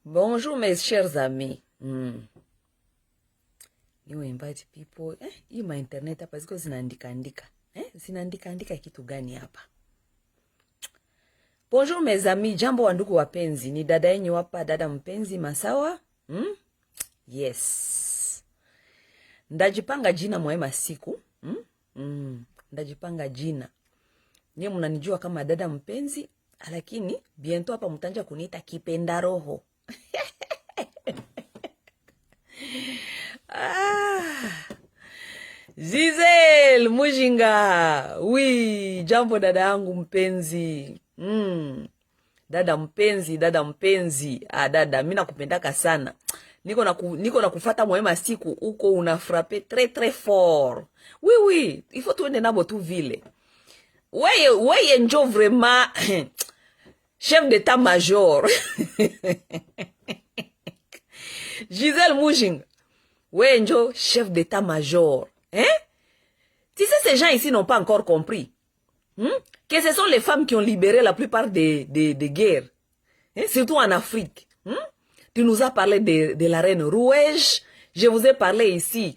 Bonjour mes chers amis. You invite people. Hii ma internet hapa ziko zinaandika andika. Zinaandika andika kitu gani hapa? Bonjour mes amis, jambo wa ndugu wapenzi. Ni dada yenyu hapa, dada mpenzi Masawa. Yes. Ndajipanga jina mwema siku. Ndajipanga jina. Nye mnanijua kama dada mpenzi, lakini bientôt hapa mtanja kuniita kipenda roho. Giselle Mujinga. Oui, jambo dada yangu mpenzi. Dada mpenzi. Dada, mimi nakupendaka sana. Niko na kufata mwema siku uko una frappe très fort. Oui, il faut tuende nabo tu vile. Weye njo vraiment chef d'état-major. Giselle Mujinga. Ouais, Njo, chef d'état-major. Tu sais, ces gens ici n'ont pas encore compris. Que ce sont les femmes qui ont libéré la plupart des guerres. Surtout en Afrique. Tu nous as parlé de la reine Rouège. Je vous ai parlé ici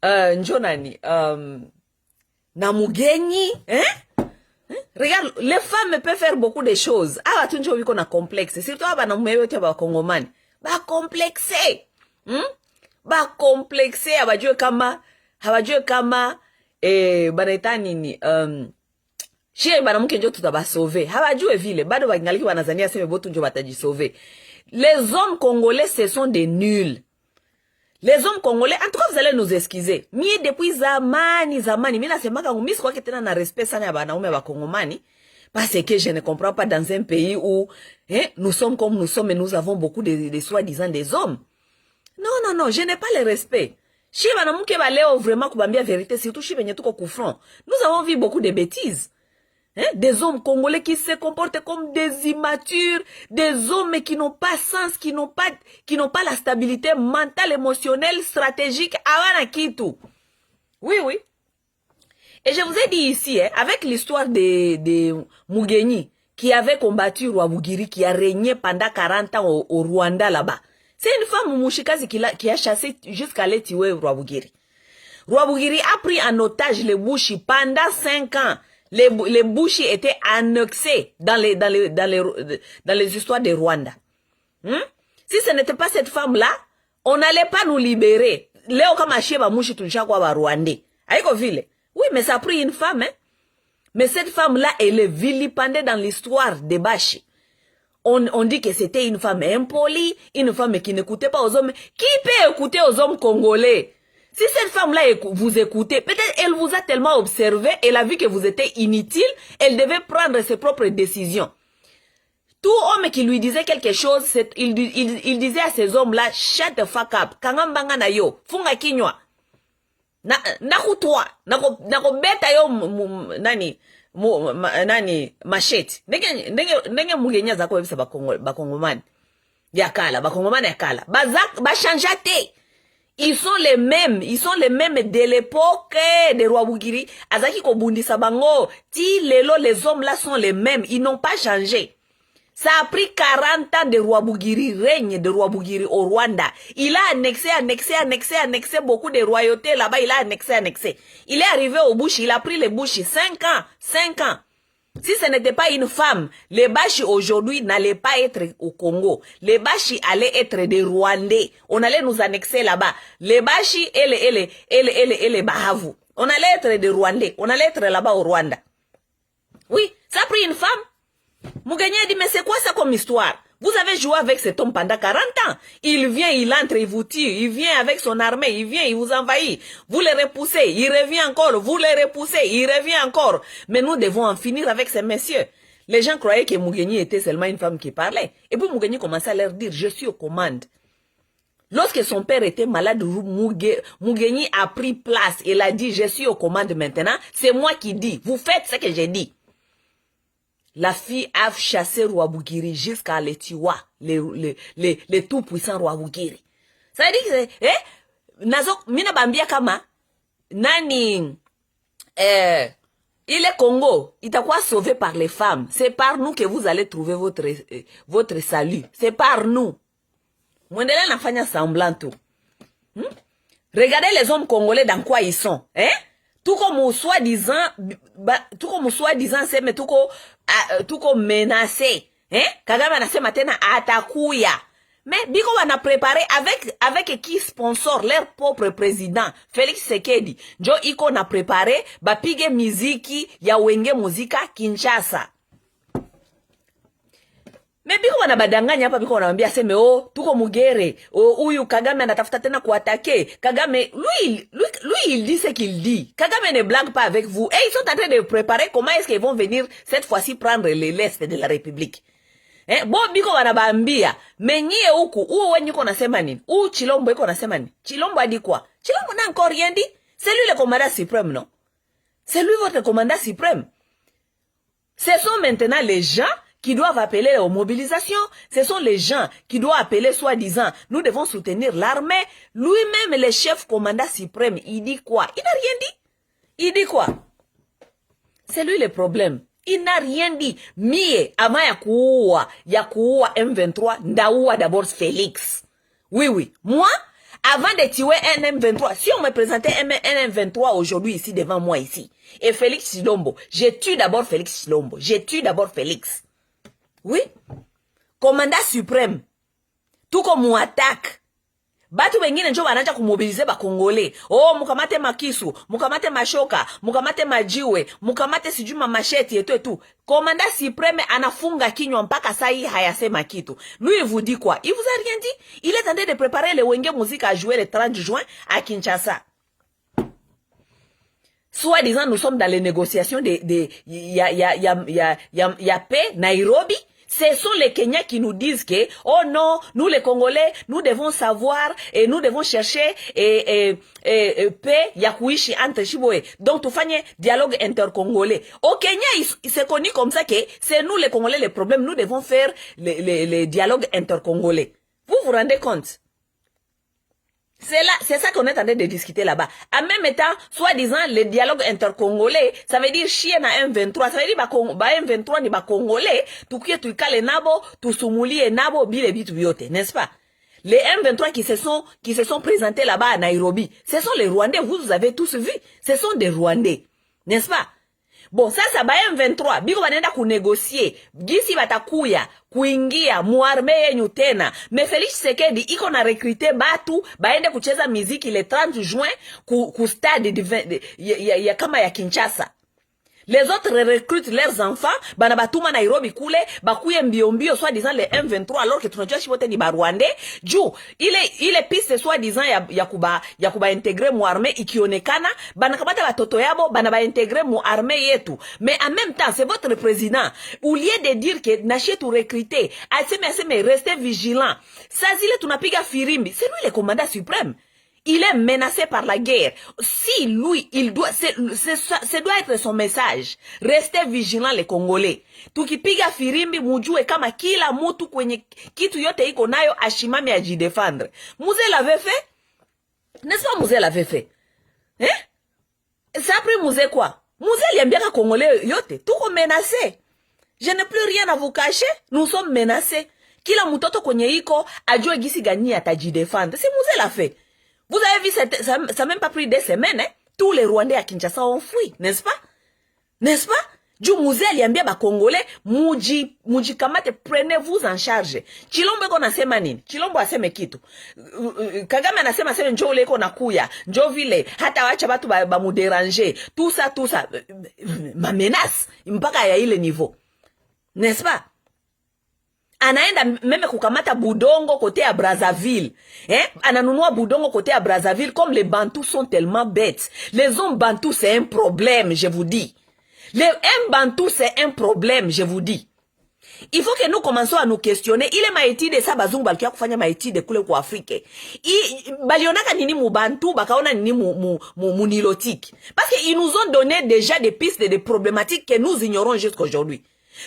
Njonani, Namugeni. Regarde, les femmes peuvent faire beaucoup de choses. Ah, tu n'as pas complexe. Surtout, ah, na mume yote ba Kongomani. Ba complexe. Habajue kama, banaita nini, shie banamuke njo tutaba sauver. Habajue vile, bado bangaliki wanazania seme botu njo bataji sauver. Les hommes congolais, ce sont des nuls. Les hommes congolais, en tout cas, vous allez nous excuser. Mie depuis zamani, mina semaka ngumisi kwa ketena na respect sana ya banaume ba Kongomani. Parce que je ne comprends pas dans un pays où nous sommes comme nous sommes et nous avons beaucoup de soi-disant des hommes. Non, je n'ai pas le respect. Shi banamuke ba leo vraiment kubambia vérité, surtout shi benye tuko kufront. Nous avons vu beaucoup de bêtises. Des hommes congolais qui se comportent comme des immatures, des hommes qui n'ont pas sens, qui n'ont pas la stabilité mentale, émotionnelle, stratégique, avant kitu. Oui. Et je vous ai dit ici, avec l'histoire de Mugenyi, qui avait combattu Rwabugiri, qui a régné pendant 40 ans au Rwanda là-bas. C'est une femme mouchikazi qui a chassé jusqu'à aller tuer Rwabugiri. Rwabugiri a pris en otage les Bushi pendant 5 ans. Les Bushi étaient annexés dans les histoires de Rwanda. Si ce n'était pas cette femme-là, on n'allait pas nous libérer. Léo kama sheba mushi tulishakwa ba Rwandais. Aiko vile. Oui, mais ça a pris une femme, Mais cette femme-là, elle est vilipendée dans l'histoire des Bashi. On dit que c'était une femme impolie, une femme qui n'écoutait pas aux hommes. Qui peut écouter aux hommes congolais? Si cette femme-là vous écoutez, peut-être elle vous a tellement observé, elle a vu que vous étiez inutile, elle devait prendre ses propres décisions. Tout homme qui lui disait quelque chose, il disait à ces hommes-là, shut the fuck up, kangambanga na yo, funga kinywa. Nakutwa, nakobeta yo machete. Nenge mugenya zako webisa bakongomani. Yakala, bakongomani yakala. Ba chanjate. Ils sont les mêmes de l'époque de Rwabugiri. Azaki kobundisa bango. Ti lelo, les hommes là sont les mêmes. Ils n'ont pas changé. Ça a pris 40 ans de Rwabugiri, règne de Rwabugiri au Rwanda. Il a annexé beaucoup de royautés là-bas. Il a annexé. Il est arrivé au Bushi, il a pris les Bushi 5 ans. Si ce n'était pas une femme, les Bashi aujourd'hui n'allaient pas être au Congo. Les Bashi allaient être des Rwandais. On allait nous annexer là-bas. Les Bashi et les Bahavu. On allait être des Rwandais. On allait être là-bas au Rwanda. Oui, ça a pris une femme. Mugenyi a dit, mais c'est quoi ça comme histoire? Vous avez joué avec cet homme pendant 40 ans. Il vient, il entre, il vous tire. Il vient avec son armée, il vient, il vous envahit. Vous le repoussez, il revient encore. Vous le repoussez, il revient encore. Mais nous devons en finir avec ces messieurs. Les gens croyaient que Mugenyi était seulement une femme qui parlait. Et puis Mugenyi commençait à leur dire, je suis aux commandes. Lorsque son père était malade, Mugenyi a pris place. Il a dit, je suis aux commandes maintenant. C'est moi qui dis. Vous faites ce que j'ai dit. La fille a chassé Rwabugiri jusqu'à l'Etiwa, les tout-puissants Rwabugiri. Ça veut dire que, Nazo, mina bambia kama, nani, il est Congo, itakuwa sauvé par les femmes. C'est par nous que vous allez trouver votre salut. C'est par nous. Mwendele nafanya semblant tout. Regardez les hommes congolais dans quoi ils sont. Hein? Tout comme soi-disant, c'est mais tout comme menacé. Hein? Kagame anasema tena atakuya. Mais biko wana préparé avec qui sponsor leur propre président Félix Tshisekedi. Njo iko na préparé bapige muziki ya wenge muzika Kinshasa. Mais biko wana badanganya hapa, biko wanamwambia aseme tuko mugere, huyu Kagame anatafuta tena kuattaquer. Kagame lui il dit ce qu'il dit. Kagame ne blague pas avec vous. Et ils sont en train de préparer comment est-ce qu'ils vont venir cette fois-ci prendre l'est de la République. Bo biko wanabambia menyie huku wenye uko nasema nini? Chilombo iko nasema nini? Chilombo adi quoi? Chilombo n'a encore rien dit. C'est lui le commandant suprême, non? C'est lui votre commandant suprême. Ce sont maintenant les gens qui doivent appeler aux mobilisations. Ce sont les gens qui doivent appeler soi-disant nous devons soutenir l'armée. Lui-même le chef commandant suprême, il dit quoi? Il n'a rien dit. Il dit quoi? C'est lui le problème. Il n'a rien dit. Mie, avant ya kuua M23, ndaoua d'abord Félix. Oui. Moi, avant de tuer un M23, si on me présentait un M23 aujourd'hui ici, devant moi ici, et Félix Tshilombo, je tue d'abord Félix Tshilombo. Je tue d'abord Félix. Oui. Commandant suprême. Tout comme mon attaque. Batu wengine njo wanaanza kumobilize ba Kongole. Mukamate makisu, mukamate mashoka, mukamate majiwe, mukamate sijuma macheti etu. Commandant suprême anafunga kinywa mpaka sai hayasema kitu. Lui il vous dit quoi? Il vous a rien dit. Il est en train de préparer le wenge musique à jouer le 30 juin à Kinshasa. Soit disant nous sommes dans les négociations ya paix Nairobi. Ce sont les Kenyans qui nous disent que, oh non, nous les Congolais, nous devons savoir et nous devons chercher paix ya kuishi entre Chiboé. Donc, tout fanye dialogue intercongolais. Au Kenya, c'est connu comme ça que c'est nous les Congolais les problèmes. Nous devons faire les dialogues intercongolais. Vous vous rendez compte? C'est ça qu'on est en train de discuter là-bas. En même temps, soi-disant, le dialogue intercongolais, ça veut dire chier na M23. Ça veut dire M23 ni ba Congolais, tukie tuikale nabo, tusumulie nabo, bile bitu biote, n'est-ce pas? Les M23 qui se sont présentés là-bas à Nairobi, ce sont les Rwandais, vous avez tous vu. Ce sont des Rwandais, n'est-ce pas? Bon, ça ba M23, biko banenda kunegocier, gisi batakuya, kuingia, muarme yenyu tena. Mais Félix Tshisekedi, iko na recruter batu, baende kucheza miziki le 30 juin, ku stade ya kama ya Kinshasa. Les autres recrutent leurs enfants, banabatuma Nairobi kule, bakuye mbio, soi-disant les M23, alors que tunajua shibote ni Barwande. Juu, ile piste soi-disant ya kuba intégrer mu armée ikionekana, banakamata batoto yabo, banaba intégrer mu armée yetu. Mais en même temps, c'est votre président. Au lieu de dire que nache tu recruter, aseme, restez vigilants. Sazile tunapiga firimbi, c'est lui le commandant suprême. Il est menacé par la guerre. Si lui, il doit, ce doit être son message. Restez vigilants les Congolais. Tukipiga firimbi mujue kama kila mutu kwenye kitu yote iko nayo ashimami ajidefendre. Mzee l'avait fait? N'est-ce pas Mzee l'avait fait? Hein? Ça a pris Mzee quoi? Mzee liambiaka Congolais yote. Tuko menacé. Je n'ai plus rien à vous cacher. Nous sommes menacés. Kila mutoto kwenye iko ajue gisi gani atajidefendre. C'est Mzee l'a fait. Vous avez vu, ça n'a même pas pris des semaines, hein? Tous les Rwandais à Kinshasa ont fui, n'est-ce pas? N'est-ce pas? Du Mzee aliambia ba Congolais, mujikamate, prenez-vous en charge. Chilombo iko nasema nini? Chilombo aseme kitu. Kagame anasema njoo leko nakuya, njoo vile, hata wacha watu ba muderanger. Tout ça. Ma menace, mpaka ya ile niveau. N'est-ce pas? Anaenda meme kukamata budongo côté à Brazzaville. Ananunua budongo côté à Brazzaville, comme les Bantous sont tellement bêtes. Les hommes Bantous, c'est un problème, je vous dis. Les hommes Bantous, c'est un problème, je vous dis. Il faut que nous commençons à nous questionner. Il est maïtide, ça bazungu balkia kufanya maïtide kule kwa Afrique. Balionaka nini mu Bantu, bakaona nini mu nilotique. Parce qu'ils nous ont donné déjà des pistes et des problématiques que nous ignorons jusqu'aujourd'hui.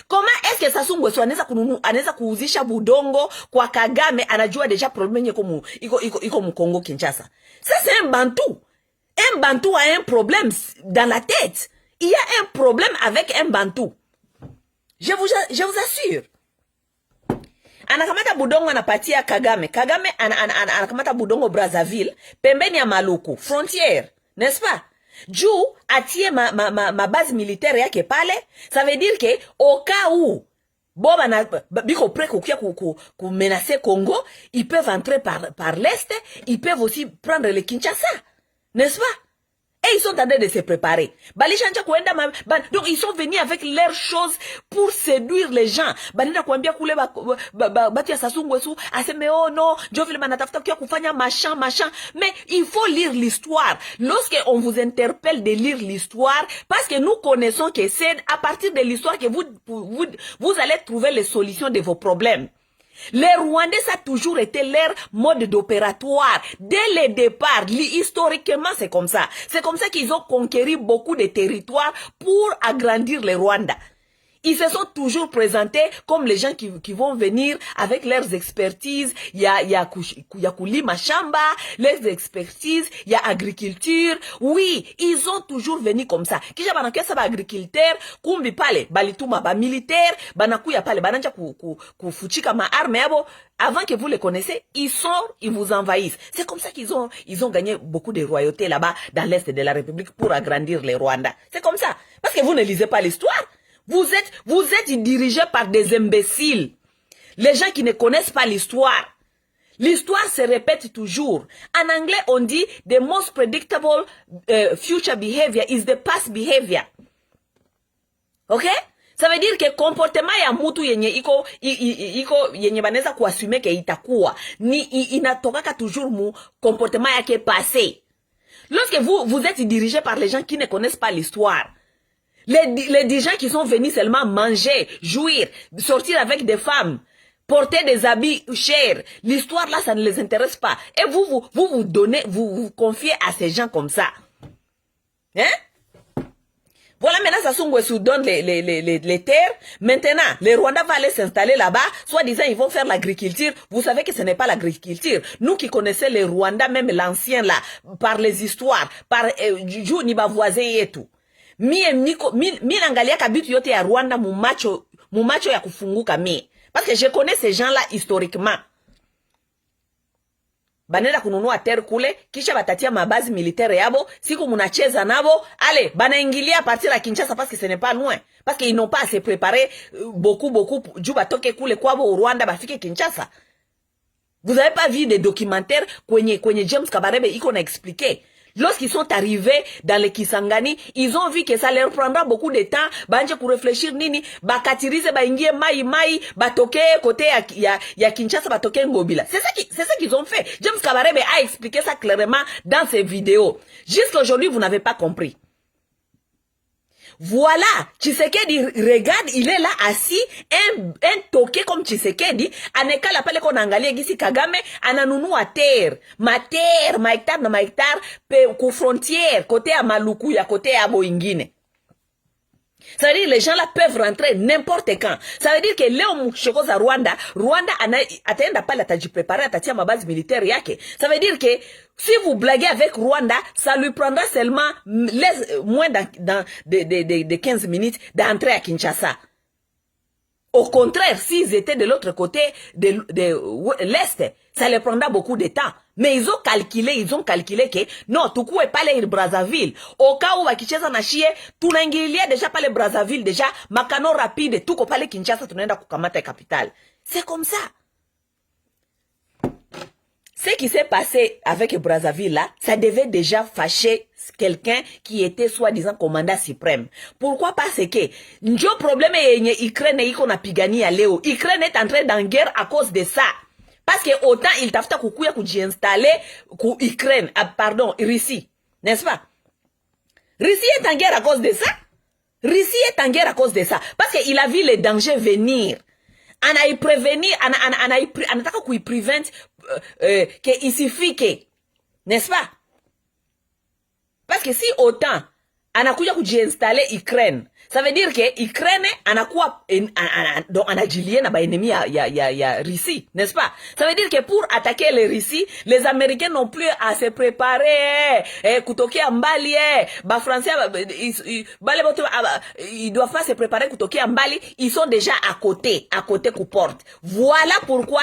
Comment est-ce que Sassou Nguesso anaweza kuuzisha budongo kwa Kagame, anajua deja problème iko mu Congo Kinshasa? Ça c'est un Bantou. Un Bantou a un problème dans la tête. Il y a un problème avec un Bantou. Je vous assure. Anakamata budongo anapatia Kagame. Kagame anakamata budongo Brazzaville. Pembeni ya Maluku. Frontière. N'est-ce pas? Juu atie ma base militaire yake pale. Ça veut dire que au cas où Boba na biko prêt ku menacer Congo, ils peuvent entrer par l'est, ils peuvent aussi prendre le Kinshasa. N'est-ce pas? Et ils sont en train de se préparer. Donc ils sont venus avec leurs choses pour séduire les gens. Banenda kuambia kule batu ya Sassou Nguesso aseme oh non, Jovile manatafuta kia kufanya machin. Mais il faut lire l'histoire. Lorsque on vous interpelle de lire l'histoire, parce que nous connaissons que c'est à partir de l'histoire que vous allez trouver les solutions de vos problèmes. Les Rwandais, ça a toujours été leur mode d'opératoire. Dès le départ, historiquement, c'est comme ça. C'est comme ça qu'ils ont conquéri beaucoup de territoires pour agrandir le Rwanda. Ils se sont toujours présentés comme les gens qui vont venir avec leurs expertises. Il y a kulima shamba, leurs expertises, il y a agriculture. Oui, ils ont toujours venu comme ça. Kisha banakuya saba agriculteur, kumbi pale, balituma ba militaire, banakuya pale, bananja kufuchika ma arme yabo. Avant que vous les connaissez, ils vous envahissent. C'est comme ça qu'ils ont gagné beaucoup de royautés là-bas, dans l'est de la République, pour agrandir le Rwanda. C'est comme ça. Parce que vous ne lisez pas l'histoire. Vous êtes dirigés par des imbéciles. Les gens qui ne connaissent pas l'histoire. L'histoire se répète toujours. En anglais, on dit the most predictable future behavior is the past behavior. Ok? Ça veut dire que comportement ya mutu yenye iko yenye baneza kuassume ke itakuwa ni inatokaka toujours mu comportement yake passé. Lorsque vous êtes dirigé par les gens qui ne connaissent pas l'histoire, les dirigeants qui sont venus seulement manger, jouir, sortir avec des femmes, porter des habits chers, l'histoire là, ça ne les intéresse pas. Et vous confiez à ces gens comme ça. Hein? Voilà, maintenant, Sassou Nguesso donne les terres. Maintenant, les Rwandais vont aller s'installer là-bas. Soi-disant, ils vont faire l'agriculture. Vous savez que ce n'est pas l'agriculture. Nous qui connaissons les Rwandais, même l'ancien là, par les histoires, par Niba voisin et tout. Mi nangalia kabitu yote ya Rwanda mumacho ya kufunguka mi. Parce que je connais ces gens-là historiquement. Banenda kununua terre kule, kisha batatia mabazi militaire yabo, siku munacheza nabo, allez, banaingilia partir à Kinshasa parce que ce n'est pas loin. Parce qu'ils n'ont pas à se préparer beaucoup, juu batoke kule kwabo au Rwanda bafike Kinshasa. Vous n'avez pas vu des documentaires kwenye James Kabarebe iko na expliqué. Lorsqu'ils sont arrivés dans le Kisangani, ils ont vu que ça leur prendra beaucoup de temps, banje pour réfléchir nini, bakatirize baingie mai, batoke côté ya Kinshasa, batoke Ngobila. C'est ça qu'ils ont fait. James Kabarebe a expliqué ça clairement dans ses vidéos. Jusqu'à aujourd'hui, vous n'avez pas compris. Voilà, Tshisekedi, regarde, il est là assis, un toqué comme Tshisekedi, aneka la pale konangalia gisi Kagame, ananunu a terre, ma hectare na ma hectare, ku frontière, côté à Maluku, ya côté à Boingine. Ça veut dire que les gens là peuvent rentrer n'importe quand. Ça veut dire que Léo Mouchokoza Rwanda atenda pale atajiprepare atatia ma base militaire yake. Ça veut dire que si vous blaguez avec Rwanda, ça lui prendra seulement moins de 15 minutes d'entrer à Kinshasa. Au contraire, s'ils étaient de l'autre côté de l'Est, ça leur prendra beaucoup de temps. Mais ils ont calculé que non, tukuwe pale Brazzaville. Au cas où wakicheza na shie, tunaingilia déjà pale Brazzaville, déjà, makano rapide, tuko pale Kinshasa, tunaenda kukamata capitale. C'est comme ça. Ce qui s'est passé avec Brazzaville là, ça devait déjà fâcher quelqu'un qui était soi-disant commandant suprême. Pourquoi? Parce que njo problème yenye Ukraine iko na pigania leo. Ukraine est entrée dans guerre à cause de ça. Parce que autant il tafuta kukuya kujiinstaller ku Ukraine, Russie, n'est-ce pas? Russie est en guerre à cause de ça. Russie est en guerre à cause de ça. Parce qu'il a vu les dangers venir. On a prévenir, on a qu'on prevent que il suffit que, n'est-ce pas? Parce que si autant anakuja kujiinstalle Ukraine. Ça veut dire que Ukraine anakuwa donc anajilie na baenemi ya Russie, n'est-ce pas? Ça veut dire que pour attaquer les Russie, les Américains n'ont plus à se préparer kutokea mbali ba français ils doivent pas se préparer kutokea mbali, ils sont déjà à côté ku porte. Voilà pourquoi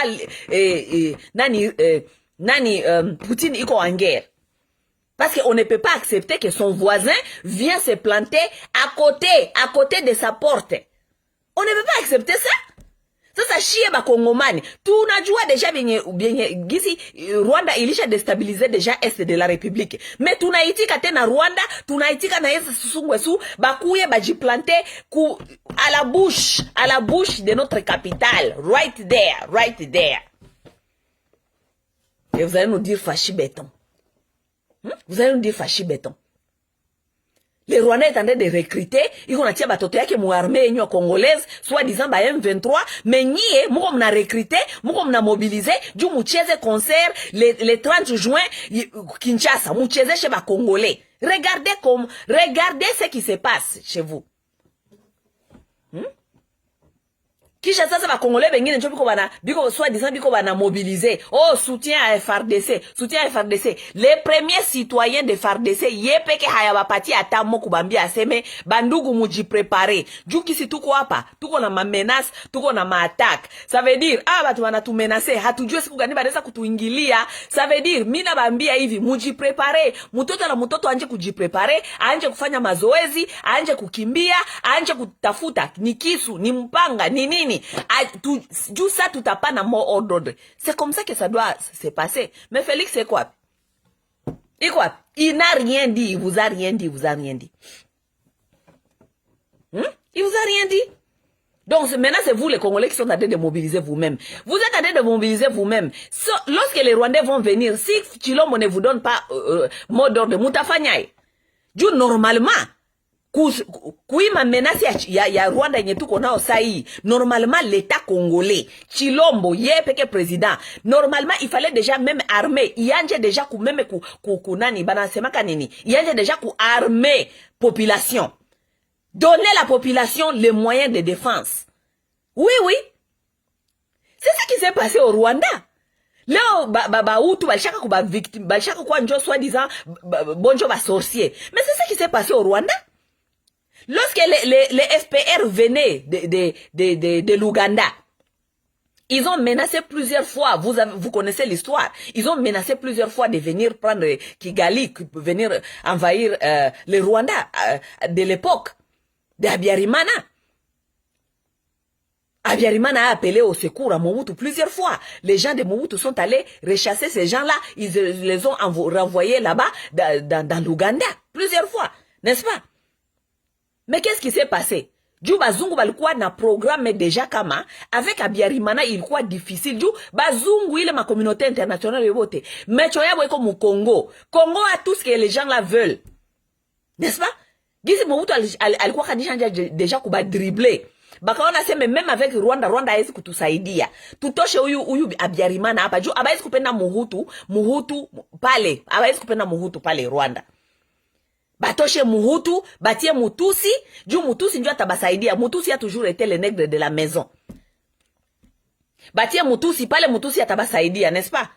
Poutine iko en guerre. Parce qu'on ne peut pas accepter que son voisin vienne se planter à côté de sa porte. On ne peut pas accepter ça. Sasa shie ba Kongomani, tunajua deja bien gisi Rwanda ilisha déstabiliser déjà est de la République. Mais tunaitika tena Rwanda, tunaitika na Yesu Susungwesu bakuye bajiplanter à la bouche de notre capitale, right there. Et vous allez nous dire fachi béton. Vous allez nous dire fachi béton. Les Rwandais est en train de recruter, ils ont tia batoto yake mu armée yenyo congolaise, soit disant ba M23, mais nyie muko mna recruter, muko mna mobiliser, ju mucheze concert le 30 juin Kinshasa, mucheze chez ba congolais. Regardez ce qui se passe chez vous. Kisha sasa ba Congolais bengine njo biko soit disant biko bana mobiliser. Oh, soutien à FRDC. Les premiers citoyens de FRDC yepeke hayabapati ata moko bambia aseme bandugu muji préparer. Juki si tuko hapa, tuko na menace, tuko na attaque. Ça veut dire batu wanatu menacer, hatujue siku gani badesa kutuingilia. Ça veut dire mina bambia hivi muji préparer. Mtoto na mtoto anje kujiprepare, anje kufanya mazoezi, anje kukimbia, anje kutafuta ni kisu, ni mpanga, ni nini. Tout ça tout a pas na mot ordre. C'est comme ça que ça doit se passer. Mais Félix c'est quoi? Il n'a rien dit, il vous a rien dit. Il vous a rien dit. Donc maintenant c'est vous les Congolais qui sont en train de mobiliser vous-même. Vous êtes en train de mobiliser vous-même. Lorsque les Rwandais vont venir, si Chilombo ne vous donne pas mot d'ordre, mutafanyai. Normalement kuima menace ya Rwanda yenye tuko nao sai, normalement l'état congolais Chilombo peke président, normalement il fallait déjà même armer, yanje déjà même nani bana semaka nini, yanje déjà armer population, donner la population les moyens de défense. Oui, c'est ça qui s'est passé au Rwanda. Leo Hutu balishaka kuba victime, balishaka kwa njo soit disant bonjo ba sorcier. Mais c'est ça qui s'est passé au Rwanda. Lorsque les FPR venaient de l'Ouganda, ils ont menacé plusieurs fois, vous connaissez l'histoire, ils ont menacé plusieurs fois de venir prendre Kigali, venir envahir le Rwanda de l'époque de Habyarimana. Habyarimana a appelé au secours à Mobutu plusieurs fois. Les gens de Mobutu sont allés rechasser ces gens-là, ils les ont renvoyés là-bas dans l'Ouganda plusieurs fois, n'est-ce pas? Mais qu'est-ce qui s'est passé? Ju bazungu balikuwa na programme déjà kama avec Habyarimana ilikuwa difficile. Ju bazungu ile ma communauté internationale yote. Mecho yabo iko mu Congo. Congo a tout ce que les gens là veulent. N'est-ce pas? Gisi Mobutu alikuwa kanishanja déjà kuba dribbler. Bakaona sema même avec Rwanda haezi kutusaidia. Tutoshe huyu Habyarimana hapa. Ju abaezi kupenda Muhutu pale. Abaezi kupenda Muhutu pale Rwanda. Batoshe Muhutu, batie Mutusi, ju Mutusi ndio atabasaidia. Mutusi a toujours été le nègre de la maison. Batie Mutusi, pale Mutusi atabasaidia, n'est-ce pas?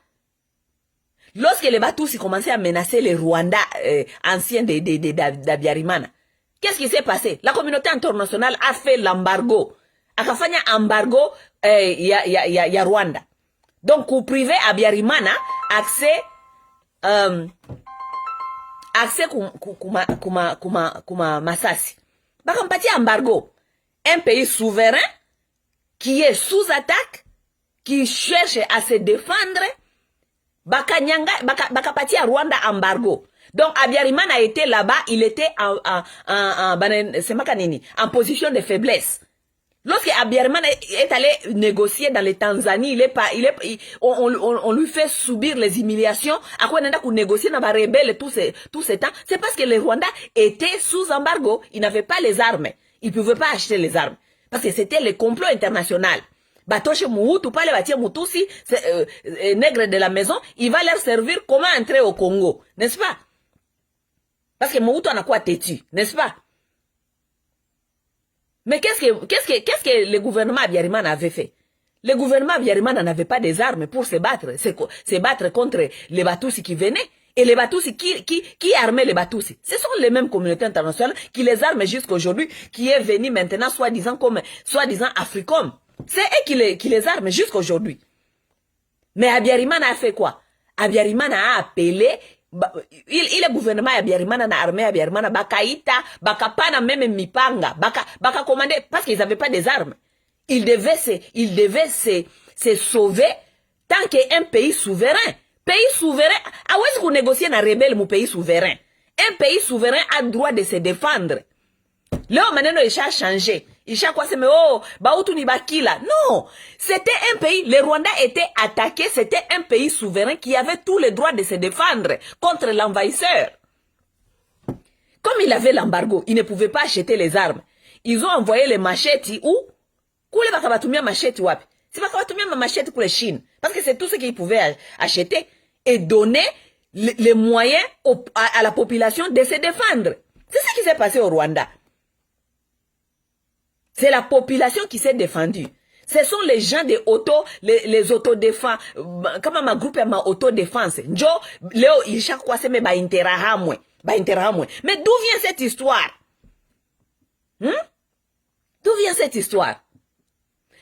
Lorsque les Batusi commençaient à menacer les Rwandais anciens d'Habyarimana, qu'est-ce qui s'est passé? La communauté internationale a fait l'embargo. Akafanya embargo ya Rwanda. Donc, pour priver Habyarimana accès kuma Masasi. Bakampatia embargo. Un pays souverain qui est sous attaque, qui cherche à se défendre, bakapatia Rwanda embargo. Donc Habyarimana a été là-bas, il était en position de faiblesse. Lorsque Habyarimana est allé négocier dans les Tanzanie, on lui fait subir les humiliations. À quoi on a négocier dans les rebelles tout ce temps? C'est parce que les Rwandais étaient sous embargo. Ils n'avaient pas les armes. Ils ne pouvaient pas acheter les armes. Parce que c'était le complot international. Batoshe Muhutu, pas les bâtir Mutusi, nègre de la maison, il va leur servir comment entrer au Congo. N'est-ce pas? Parce que Mobutu en a quoi têtu, n'est-ce pas? Mais qu'est-ce que le gouvernement Abiyarimana avait fait? Le gouvernement Abiyarimana n'avait pas des armes pour se battre contre les Batusi qui venaient. Et les Batusi, qui armait les Batusi? Ce sont les mêmes communautés internationales qui les arment jusqu'à aujourd'hui, qui est venu maintenant soi-disant Africom. C'est eux qui les arment jusqu'à aujourd'hui. Mais Abiyarimana a fait quoi? Abiyarimana a appelé, il est gouvernement Abiyarimana na armée Abiyarimana bakaita, bakapana même mipanga, baka commander parce qu'ils n'avaient pas des armes. Ils devaient se sauver tant qu'un pays souverain. Pays souverain, ah ouais, est-ce qu'on négocie un rebelle mon pays souverain? Un pays souverain a le droit de se défendre. Là, maintenant, il a changé. Il a quoi, c'est, mais oh, Baoutou ni Bakila. Non, c'était un pays, le Rwanda était attaqué, c'était un pays souverain qui avait tous les droits de se défendre contre l'envahisseur. Comme il avait l'embargo, il ne pouvait pas acheter les armes. Ils ont envoyé les machettes où? Koule bakabatumia machette wapi? C'est bakabatumia ma machette pour les Chine. Parce que c'est tout ce qu'ils pouvaient acheter et donner les moyens à la population de se défendre. C'est ce qui s'est passé au Rwanda. C'est la population qui s'est défendue. Ce sont les gens de les autodéfense. Comment ma groupe ma autodéfense? Njo, Léo, il chaque fois c'est me ba interahamwe. Mais d'où vient cette histoire? D'où vient cette histoire?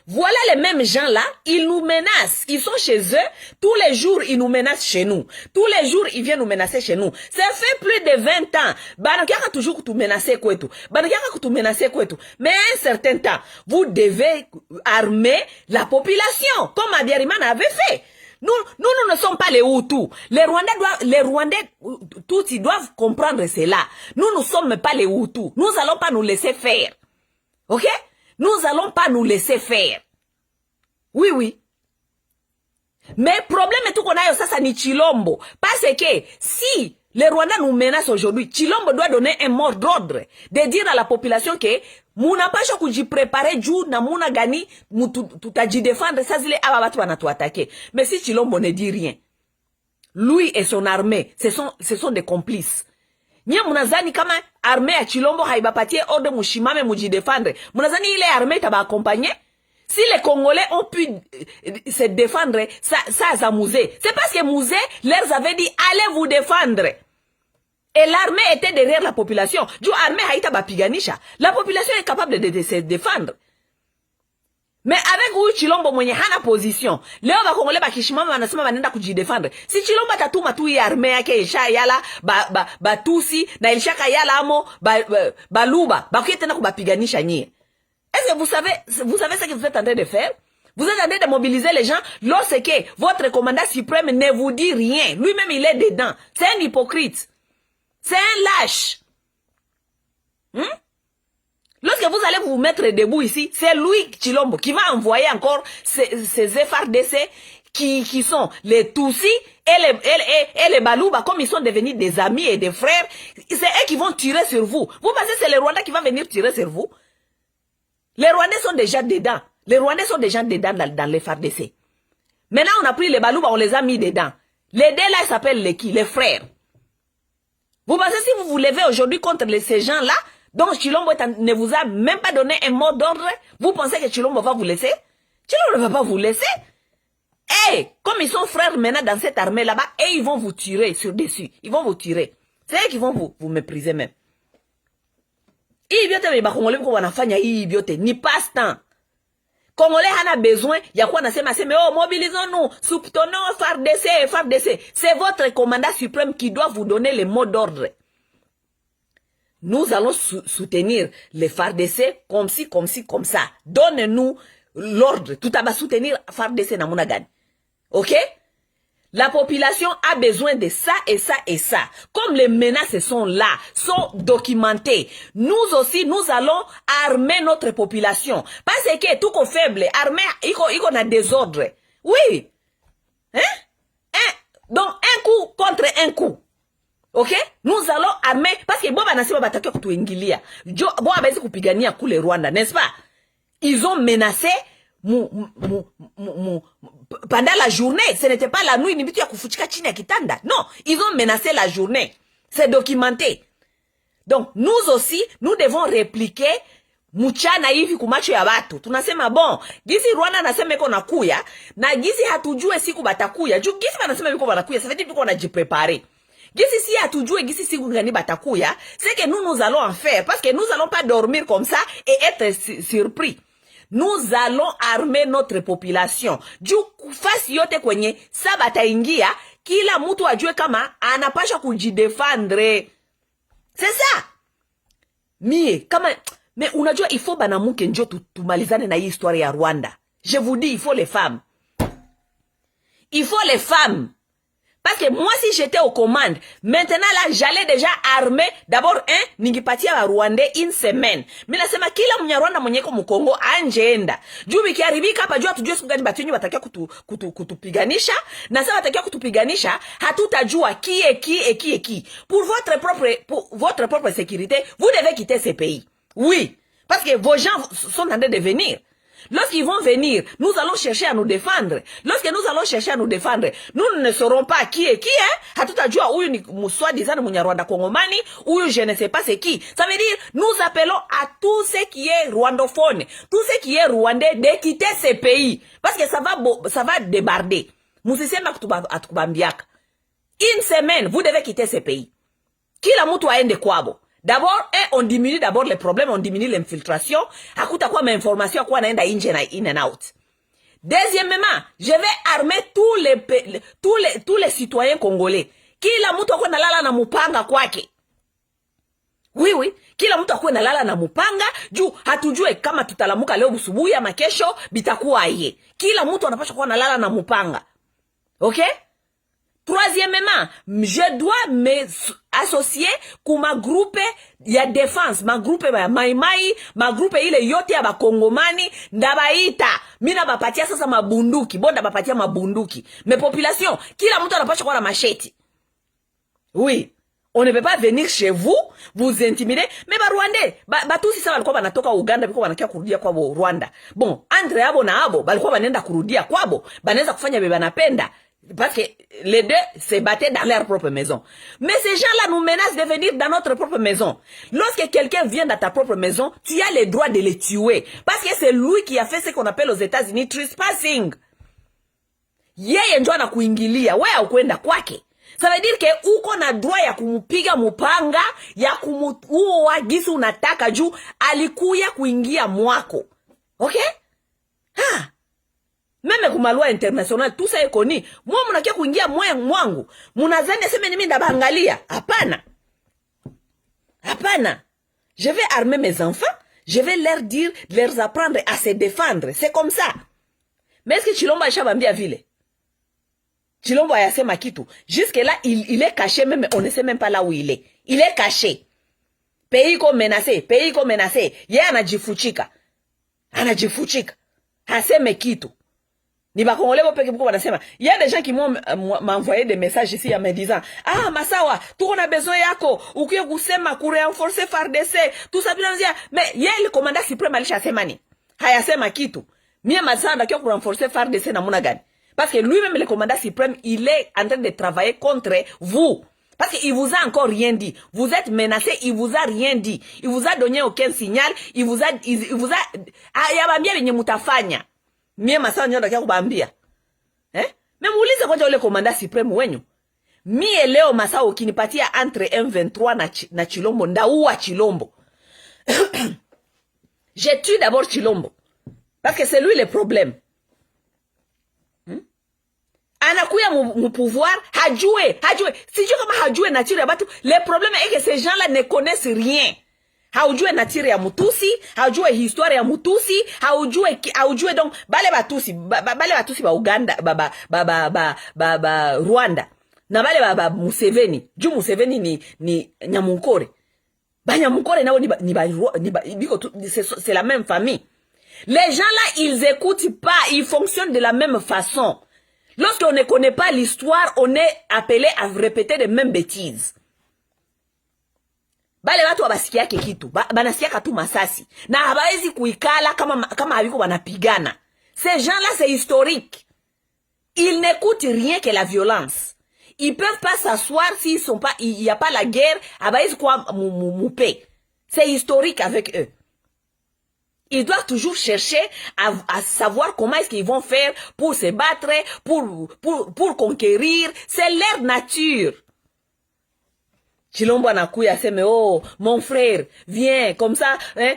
Voilà les mêmes gens-là, ils nous menacent. Ils sont chez eux, tous les jours, ils nous menacent chez nous. Tous les jours, ils viennent nous menacer chez nous. Ça fait plus de 20 ans. Banakiaka toujours tout menacer quoi tout. Banakiaka tout menacer quoi tout. Mais à un certain temps, vous devez armer la population, comme Abiyarimana avait fait. Nous ne sommes pas les Hutus. Les Rwandais, tous, ils doivent comprendre cela. Nous ne sommes pas les Hutus. Nous allons pas nous laisser faire. Ok? Nous allons pas nous laisser faire. Oui, oui. Mais le problème est tout qu'on a, ça ni Chilombo. Parce que si les Rwandais nous menacent aujourd'hui, Chilombo doit donner un mot d'ordre de dire à la population que Mouna pas choc j'y préparer du na mouna gani tout a dit défendre ça zile ababatu wana tout attaquer. Mais si Chilombo ne dit rien, lui et son armée, ce sont des complices. Nye munazani kama armée ya Chilombo haibapatie ordre mushimame mujidefendre. Munazani ile armée taba accompagner. Si les Congolais ont pu se défendre, ça a Mouzé. C'est parce que Mouzé leur avait dit allez vous défendre. Et l'armée était derrière la population. Du armée haïta bapiganisha. La population est capable de se défendre. Mais avec où Chilombo mwenye hana position, leo ba Congolais ba kishimama wanasema wanaenda kujidefendre. Si Chilombo atatuma tu hii armée yake isha yala ba tusi na ilishaka yala amo ba luba ba kuye tena kubapiganisha nyie. Est-ce que vous savez ce que vous êtes en train de faire? Vous êtes en train de mobiliser les gens lorsque votre commandant suprême ne vous dit rien. Lui-même il est dedans. C'est un hypocrite. C'est un lâche. Lorsque vous allez vous mettre debout ici, c'est lui, Chilombo, qui va envoyer encore ces FARDC qui sont les Tutsis et les Balouba, comme ils sont devenus des amis et des frères. C'est eux qui vont tirer sur vous. Vous pensez que c'est les Rwandais qui vont venir tirer sur vous? Les Rwandais sont déjà dedans. Les Rwandais sont déjà dedans dans les FARDC. Maintenant, on a pris les Balouba, on les a mis dedans. Les deux là, ils s'appellent les qui? Les frères. Vous pensez si vous vous levez aujourd'hui contre ces gens-là, donc Chilombo ne vous a même pas donné un mot d'ordre, vous pensez que Chilombo va vous laisser? Chilombo ne va pas vous laisser. Et comme ils sont frères maintenant dans cette armée là-bas, et ils vont vous tirer sur dessus. Ils vont vous tirer. C'est eux qui vont vous mépriser même. Ibiote mais Congolais ko wanafanya hii ibiote ni passe-temps. Congolais a besoin, il y a quoi na sema mais oh mobilisons-nous, soutenons FARDC. C'est votre commandant suprême qui doit vous donner les mots d'ordre. Nous allons soutenir les FARDC comme ça. Donne-nous l'ordre. Tout à bas soutenir FARDC na Mounagani. Ok? La population a besoin de ça et ça et ça. Comme les menaces sont là, sont documentées, nous aussi, nous allons armer notre population. Parce que tout est faible, armer, il a des ordres. Oui. Hein? Donc, un coup contre un coup. Ok? Nous allons armer, parce que Boba Nassima Batake kutuingilia. Boba Baisi kupigania kule Rwanda, n'est-ce pas? Ils ont menacé pendant la journée. Ce n'était pas la nuit, ni bitu ya kufuchika chini ya kitanda. Non, ils ont menacé la journée. C'est documenté. Donc nous aussi nous devons répliquer mchana hivi kumacho ya watu. Tunasema bon, gisi Rwanda nasema iko nakuya na gisi hatujue siku batakuya. Juu gisi banasema biko banakuya, ça veut dire biko wanajiprepare. Gisi si hatujue gisi siku gani batakuya, c'est que nous allons en faire parce que nous allons pas dormir comme ça et être surpris. Nous allons armer notre population. Juu fasi yote kwenye sa bataingia, kila mtu ajue kama anapasha kujidefendre. C'est ça. Mie kama mais unajua il faut banamuke njo tumalizane na hii histoire ya Rwanda. Je vous dis, il faut les femmes. Il faut les femmes. Parce que moi, si j'étais aux commandes, maintenant là, j'allais déjà armer, d'abord, ningipatia wa Rwandais une semaine. Mina sema kila mnyarwanda mwenyeko mkongo anjeenda. Juu bikiharibika hapa juu hatujue siku gani batinyi watakia kutupiganisha. Na sasa watakia kutupiganisha, hatutajua qui. Pour votre propre sécurité, vous devez quitter ce pays. Oui. Parce que vos gens sont en train de venir. Lorsqu'ils vont venir, nous allons chercher à nous défendre. Lorsque nous allons chercher à nous défendre, nous ne saurons pas qui est qui, hatutajua huyu ni soi-disant Munyarwanda Kongomani, huyu je ne sais pas c'est qui. Ça veut dire, nous appelons à tout ce qui est rwandophone, tout ce qui est rwandais de quitter ce pays. Parce que ça va débarder. Musisema atukubambiaka. Une semaine, vous devez quitter ce pays. Kila mtu aende kwabo. D'abord, on diminue d'abord les problèmes, on diminue l'infiltration. Hakuta kwa information kwa naenda inje na in and out. Deuxièmement, je vais armer tous les citoyens congolais. Kila mtu akwe nalala na mupanga kwake. Oui. Kila mtu akwe nalala na mupanga. Juu hatujue kama tutalamuka leo busubuhi ama kesho bitakuwa aye. Kila mtu anapaswa kuwa nalala na mupanga. OK? Troisièmement, je dois m'associer ku ma groupe ya défense, ma groupe ya maimai, ma groupe ile yote ya bakongomani, ndabaita. Mina bapatia sasa mabunduki, bonda bapatia mabunduki. Mais population, kila mtu anapaswa kuwa na machete. Oui. On ne peut pas venir chez vous, vous intimider. Mais ba Rwandais, batusi sawa walikuwa banatoka Uganda, biko banakia kurudia kwabo Rwanda. Bon, entre abo na abo, balikuwa banenda kurudia kwabo, banaweza kufanya bebe banapenda. Parce que les deux se battaient dans leur propre maison. Mais ces gens-là nous menacent de venir dans notre propre maison. Lorsque quelqu'un vient dans ta propre maison, tu as le droit de le tuer. Parce que c'est lui qui a fait ce qu'on appelle aux États-Unis trespassing. Yeye ndio anakuingilia, wewe ukwenda kwake. Ça veut dire que uko na droit ya kumupiga mupanga, ya kumuua gisi unataka juu alikuya kuingia mwako. OK? Meme kumalua international, tout ça est connu. Mwa munakia kuingia mwangu. Munazani aseme nimi ndabangalia. Hapana. Je vais armer mes enfants. Je vais leur apprendre à se défendre. C'est comme ça. Mais est-ce que Chilombo alishabambia vile? Chilombo ayasema kitu. Jusque là, il est caché même. On ne sait même pas là où il est. Il est caché. Pays ko menacé. Ye anajifuchika. Haseme kitu. Ni ba Congolais peke beaucoup wanasema. Il y a des gens qui m'ont envoyé des messages ici en me disant Masawa, tu on a besoin yako, ukiye kusema ku renforcer FARDC, tout ça bien dire. Mais yeye le commandant suprême alisha sema ni. Hayasema kitu. Mie Masawa ndakiwa ku renforcer FARDC na muna gani? Parce que lui-même le commandant suprême, il est en train de travailler contre vous. Parce qu'il vous a encore rien dit. Vous êtes menacé, il vous a rien dit. Il vous a donné aucun signal, il vous a yabambia benye mutafanya. Mie Masawa nyoda kia kubambia. Me muulize kwanza ule komanda supreme wenyu. Mie leo Masawa ukinipatia entre M23 na Chilombo, ndaua Chilombo. Je tue d'abord Chilombo. Parce que c'est lui le problème. Anakuya mu pouvoir, hajue. Sijui kama hajue nature ya batu. Le problème est que ces gens-là ne connaissent rien. Haujue nature ya mutusi, haujue histoire ya mutusi, haujue donc bale batusi ba Uganda, Rwanda. Na bale Museveni, juu Museveni ni Nyamunkore. Ba Nyamunkore nao c'est la même famille. Les gens là, ils écoutent pas, ils fonctionnent de la même façon. Lorsqu'on ne connaît pas l'histoire, on est appelé à répéter les mêmes bêtises. Bale watu wabasikiake kitu, banasikiaka tu masasi. Na habaezi kuikala kama haviko wanapigana. Ces gens-là, c'est historique. Ils n'écoutent rien que la violence. Ils peuvent pas s'asseoir s'ils sont pas, il y a pas la guerre, abaïs quoi moupé. C'est historique avec eux. Ils doivent toujours chercher à savoir comment est-ce qu'ils vont faire pour se battre, pour conquérir. C'est leur nature. Chilombo anakuya aseme, oh, mon frère, viens, comme ça, hein,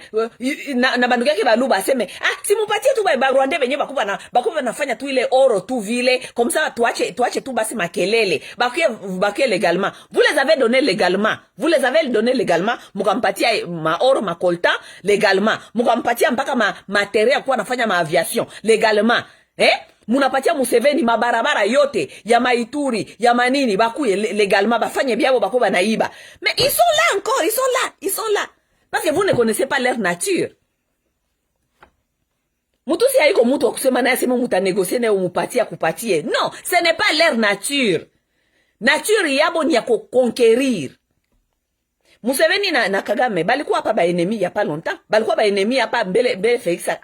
na bandukia ki baluba aseme, si mupatie tu ba Rwanda benye bakuba nafanya tu ile oro tu vile, comme ça, tuache tu basi makelele, bakuye légalement. Vous les avez donné légalement, mukampatia ma oro, ma coltan, légalement, mukampatia mpaka matériel kwa nafanya ma aviation, légalement, munapatia Museveni mabarabara yote ya Maituri ya manini bakuye légalement bafanye biabo bako banaiba. Mais ils sont là encore, ils sont là parce que vous ne connaissez pas leur nature. Mutusi haiko mutu wa kusema naye sema mutanegosier na umupatia kupatie. Non, ce n'est pas leur nature. Nature yabo ni ya conquérir. Museveni na Kagame balikuwa hapa ba ennemi il y a pas longtemps. Balikuwa ba ennemi hapa mbele Félix a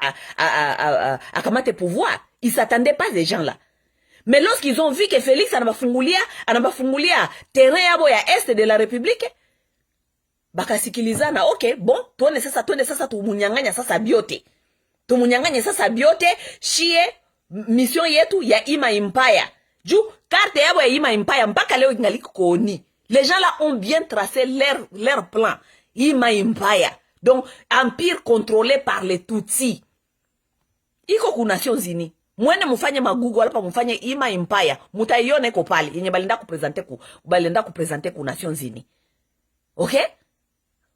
kamate pouvoir. Ils s'attendaient pas ces gens-là. Mais lorsqu'ils ont vu que Félix anabafungulia terrain yabo ya est de la République, bakasikilizana, ok, bon, tuone sasa tumunyanganya sasa biote. Tumunyanganya sasa biote, shie mission yetu ya Ima Empire. Ju carte yabo ya Ima Empire mpaka leo ingali koni. Les gens là ont bien tracé leur plan. Ima Empire. Donc empire contrôlé par les Tutsis. Iko ku Nations Unies. Mwene mufanye magugu wala pa mufanye Ima Empire. Mutaione ko pale yenye balinda ku presenter ku Nations Unies. OK?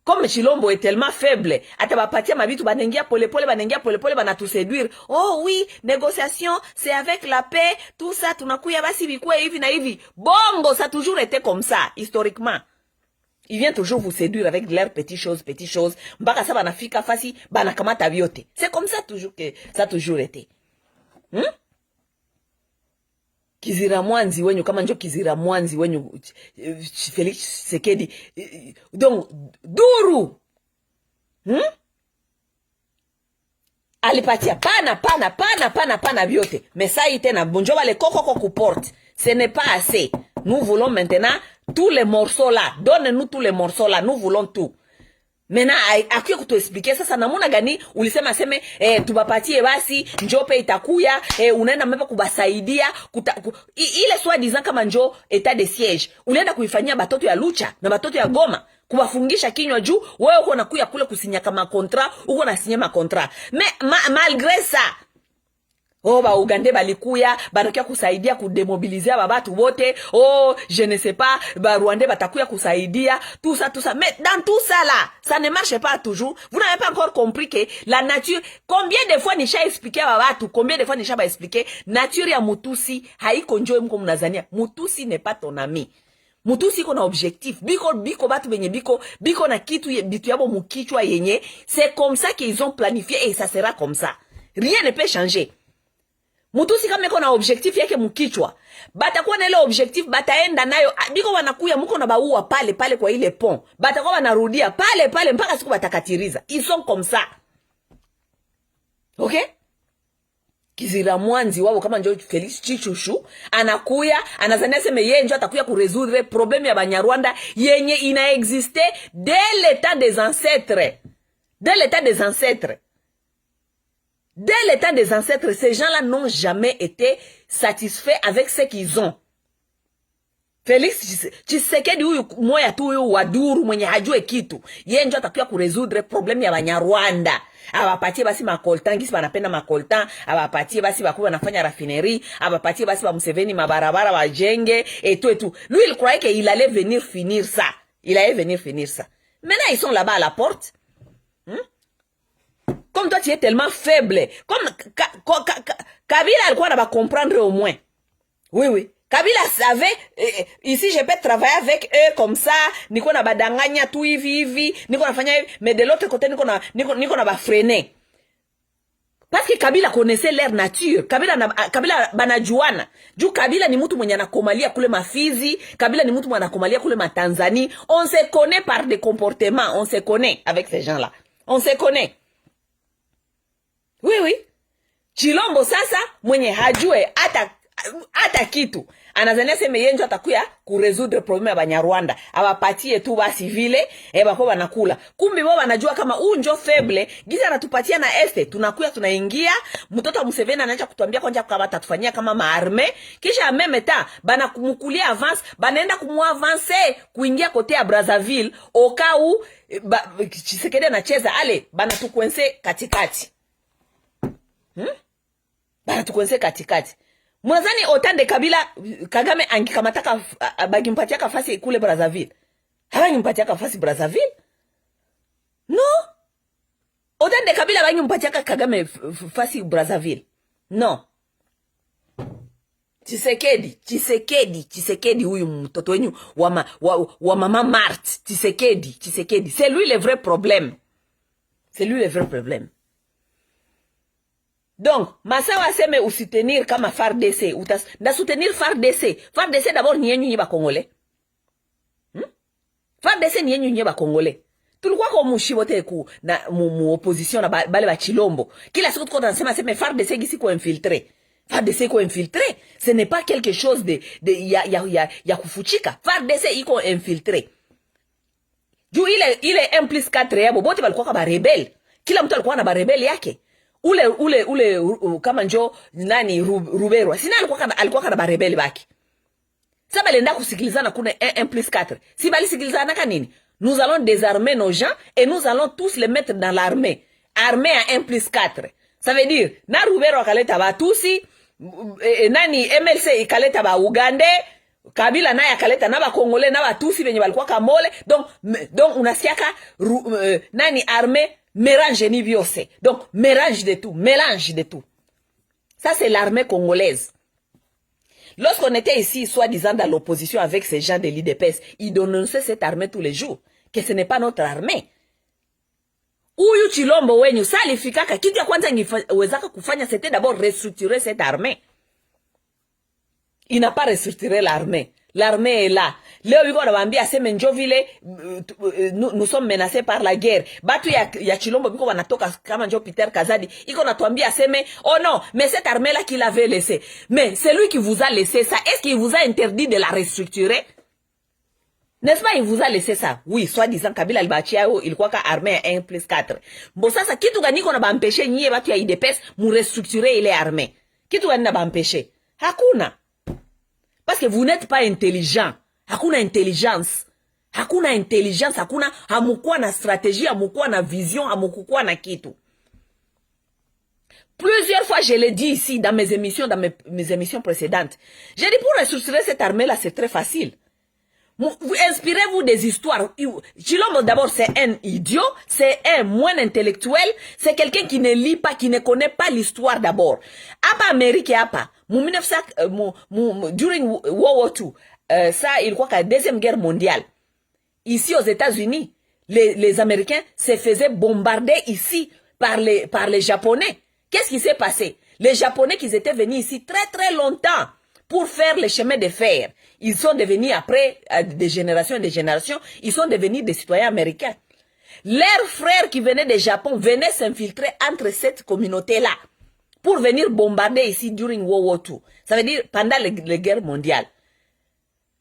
Comme Chilombo est tellement faible, atabapatia mabitu banengia pole-pole bana tout séduire. Oh oui, négociation, c'est avec la paix, tout ça tunakuya basi bikwe hivi na hivi. Bongo, ça a toujours été comme ça historiquement. Ils viennent toujours vous séduire avec leurs petites choses. Mbaka sa banafika fasi banakamata biote. C'est comme ça toujours que ça a toujours été. Kizira mwanzi wenyu kama njo kizira mwanzi wenyu Félix Tshisekedi. Donc duru alipatia pana biote. Mais ça ite na bonjo wale koko ku porte. Ce n'est pas assez. Nous voulons maintenant tous les morceaux là. Donne-nous tous les morceaux là. Nous voulons tout. Maintenant akuye kutuexpliquer sasa namuna gani ulisema seme tubapatie basi njope itakuya unaenda mbeba kubasaidia ile soi-disant kama njo état de siège ulienda kuifanyia batoto ya Lucha na batoto ya Goma kuwafungisha kinywa juu wewe uko nakuya kule kusinya kama contrat uko na signer ma contrat mais malgré ça ba Uganda balikuya banakia kusaidia kudemobiliser babatu bote je ne sais pas ba Rwanda batakuya kusaidia tout ça mais dans tout ça là ça ne marche pas toujours. Vous n'avez pas encore compris que la nature combien de fois nisha expliquer babatu combien de fois nisha ba expliquer nature ya Mutusi haiko njoo mko mnazania Mutusi n'est pas ton ami. Mutusi iko na objectif biko batu benye biko na kitu bitu yabo mukichwa yenye c'est comme ça qu'ils ont planifié et ça sera comme ça. Rien ne peut changer. Mutusi kama iko na objectif yake mukichwa batakuwa na ile objectif bataenda nayo biko wanakuya mko na baua pale kwa ile pont batakuwa wanarudia pale mpaka siku batakatiriza. Ils sont comme ça. OK? Kizira mwanzi wao kama njo Félix Chichushu anakuya anazania sema yeye njo atakuya kuresoudre problème ya Banyarwanda yenye ina existé dès l'état des ancêtres. Dès le temps des ancêtres, ces gens-là n'ont jamais été satisfaits avec ce qu'ils ont. Félix Tshisekedi huyu moya tu huyu waduru mwenye hajue kitu. Yeye ndio atakuwa kuresoudre problème ya Banyarwanda. Abapatie basi makoltan gisi banapenda makoltan, abapatie basi bakuwa nafanya raffinerie, abapatie basi ba Museveni mabarabara bajenge et tout. Lui il croyait qu'il allait venir finir ça. Maintenant ils sont là-bas à la porte. Comme toi tu es tellement faible, comme Kabila alikuwa na comprendre au moins. Oui. Kabila savait ici je peux travailler avec eux comme ça, niko na badanganya tu hivi, niko nafanya hivi, mais de l'autre côté niko na ba freiner. Parce que Kabila connaissait leur nature. Kabila banajuana. Juu Kabila ni mtu mwenye anakomalia kule Mafizi, Kabila ni mtu mwenye anakomalia kule Matanzanie. On se connaît par des comportements, on se connaît avec ces gens-là. On se connaît. Oui. Chilombo sasa mwenye hajue hata kitu. anazania seme yenjo atakuya kuresoudre probleme ya Banyarwanda, abapatie tu basi vile bako banakula. Kumbi wao wanajua kama huu njo faible giza anatupatia na este, tunakuya tunaingia. Mtoto Museveni anaanza kutuambia kwanja kama atatufanyia kama maarme, kisha meme ta bana kumkulia avance, banaenda kumuavance kuingia kote ya Brazzaville okau Tshisekedi anacheza ale bana tukwense katikati. Bana tukwense katikati. Mwazani Otande Kabila Kagame angikamataka bagimpatia kafasi kule Brazzaville. Hawangimpatia kafasi Brazzaville? No. Otande Kabila bagimpatia Kagame fasi Brazzaville. No. Tshisekedi huyu mtoto wenyu wa mama Marthe. Tshisekedi. C'est lui le vrai problème. C'est lui le vrai problème. Donc, Masawa seme ou soutenir kama FARDC, da soutenir FARDC. FARDC d'abord ni yenyu ba Congolais. FARDC ni yenyu ba Congolais. Tulikuwa kwa mushibote ku na mu opposition na bale ba Chilombo. Kila siku tuko tunasema seme FARDC gisi ko infiltré. FARDC ko infiltré. Ce n'est pas quelque chose ya kufuchika. FARDC iko infiltré. Juu ile 1+4 yabo bote balikuwa kama rebel. Kila mtu alikuwa na ba rebel yake. Ule kama njo nani Ruberwa sina alikuwa kana barebeli baki. Saba lenda kusikilizana kuna 1+4. Si bali sikilizana kanini? Nous allons désarmer nos gens et nous allons tous les mettre dans l'armée. Armée à 1+4. Ça veut dire na Ruberwa kaleta ba Tusi, nani MLC ikaleta ba Uganda, Kabila naye akaleta na ba Congolais na ba Tusi benye balikuwa kamole. Donc unasiaka nani armée mélange ni biose. Donc, mélange de tout. Ça, c'est l'armée congolaise. Lorsqu'on était ici, soi-disant dans l'opposition avec ces gens de l'IDPS, ils dénonçaient cette armée tous les jours. Que ce n'est pas notre armée. Uyu Chilombo wenyu, salifikaka, kitu ya kwanza ngewezaka kufanya, c'était d'abord restructurer cette armée. Il n'a pas restructuré l'armée. L'armée est là. Leo yuko anawambia aseme njo vile nous sommes menacés par la guerre. Batu ya Chilombo biko wanatoka kama njo Peter Kazadi. Iko natuambia aseme oh non, mais cette armée là qu'il avait laissé. Mais c'est lui qui vous a laissé ça. Est-ce qu'il vous a interdit de la restructurer? N'est-ce pas, il vous a laissé ça? Oui, soi-disant Kabila Albachia ilikuwa ka armée 1+4. Bon sasa kitu gani ko na bampeshe nyie batu ya IDPS mu restructurer ile armée? Kitu gani na bampeshe? Hakuna. Parce que vous n'êtes pas intelligent. Hakuna intelligence. Hakuna hamukuwa na stratégie, hamukuwa na vision, hamukuwa na kitu. Plusieurs fois, je l'ai dit ici dans mes émissions précédentes. J'ai dit pour ressusciter cette armée-là, c'est très facile. Vous inspirez-vous des histoires. Chilombo, d'abord, c'est un idiot, c'est un moins intellectuel, c'est quelqu'un qui ne lit pas, qui ne connaît pas l'histoire d'abord. Apa Amérique, apa. During World War II, ça, il croit qu'à la Deuxième Guerre mondiale, ici aux États-Unis, les Américains se faisaient bombarder ici par les Japonais. Qu'est-ce qui s'est passé? Les Japonais qui étaient venus ici très très longtemps pour faire le chemin de fer, ils sont devenus après des générations et des générations, ils sont devenus des citoyens américains. Leurs frères qui venaient du Japon venaient s'infiltrer entre cette communauté-là pour venir bombarder ici during World War II. Ça veut dire pendant les guerres mondiales.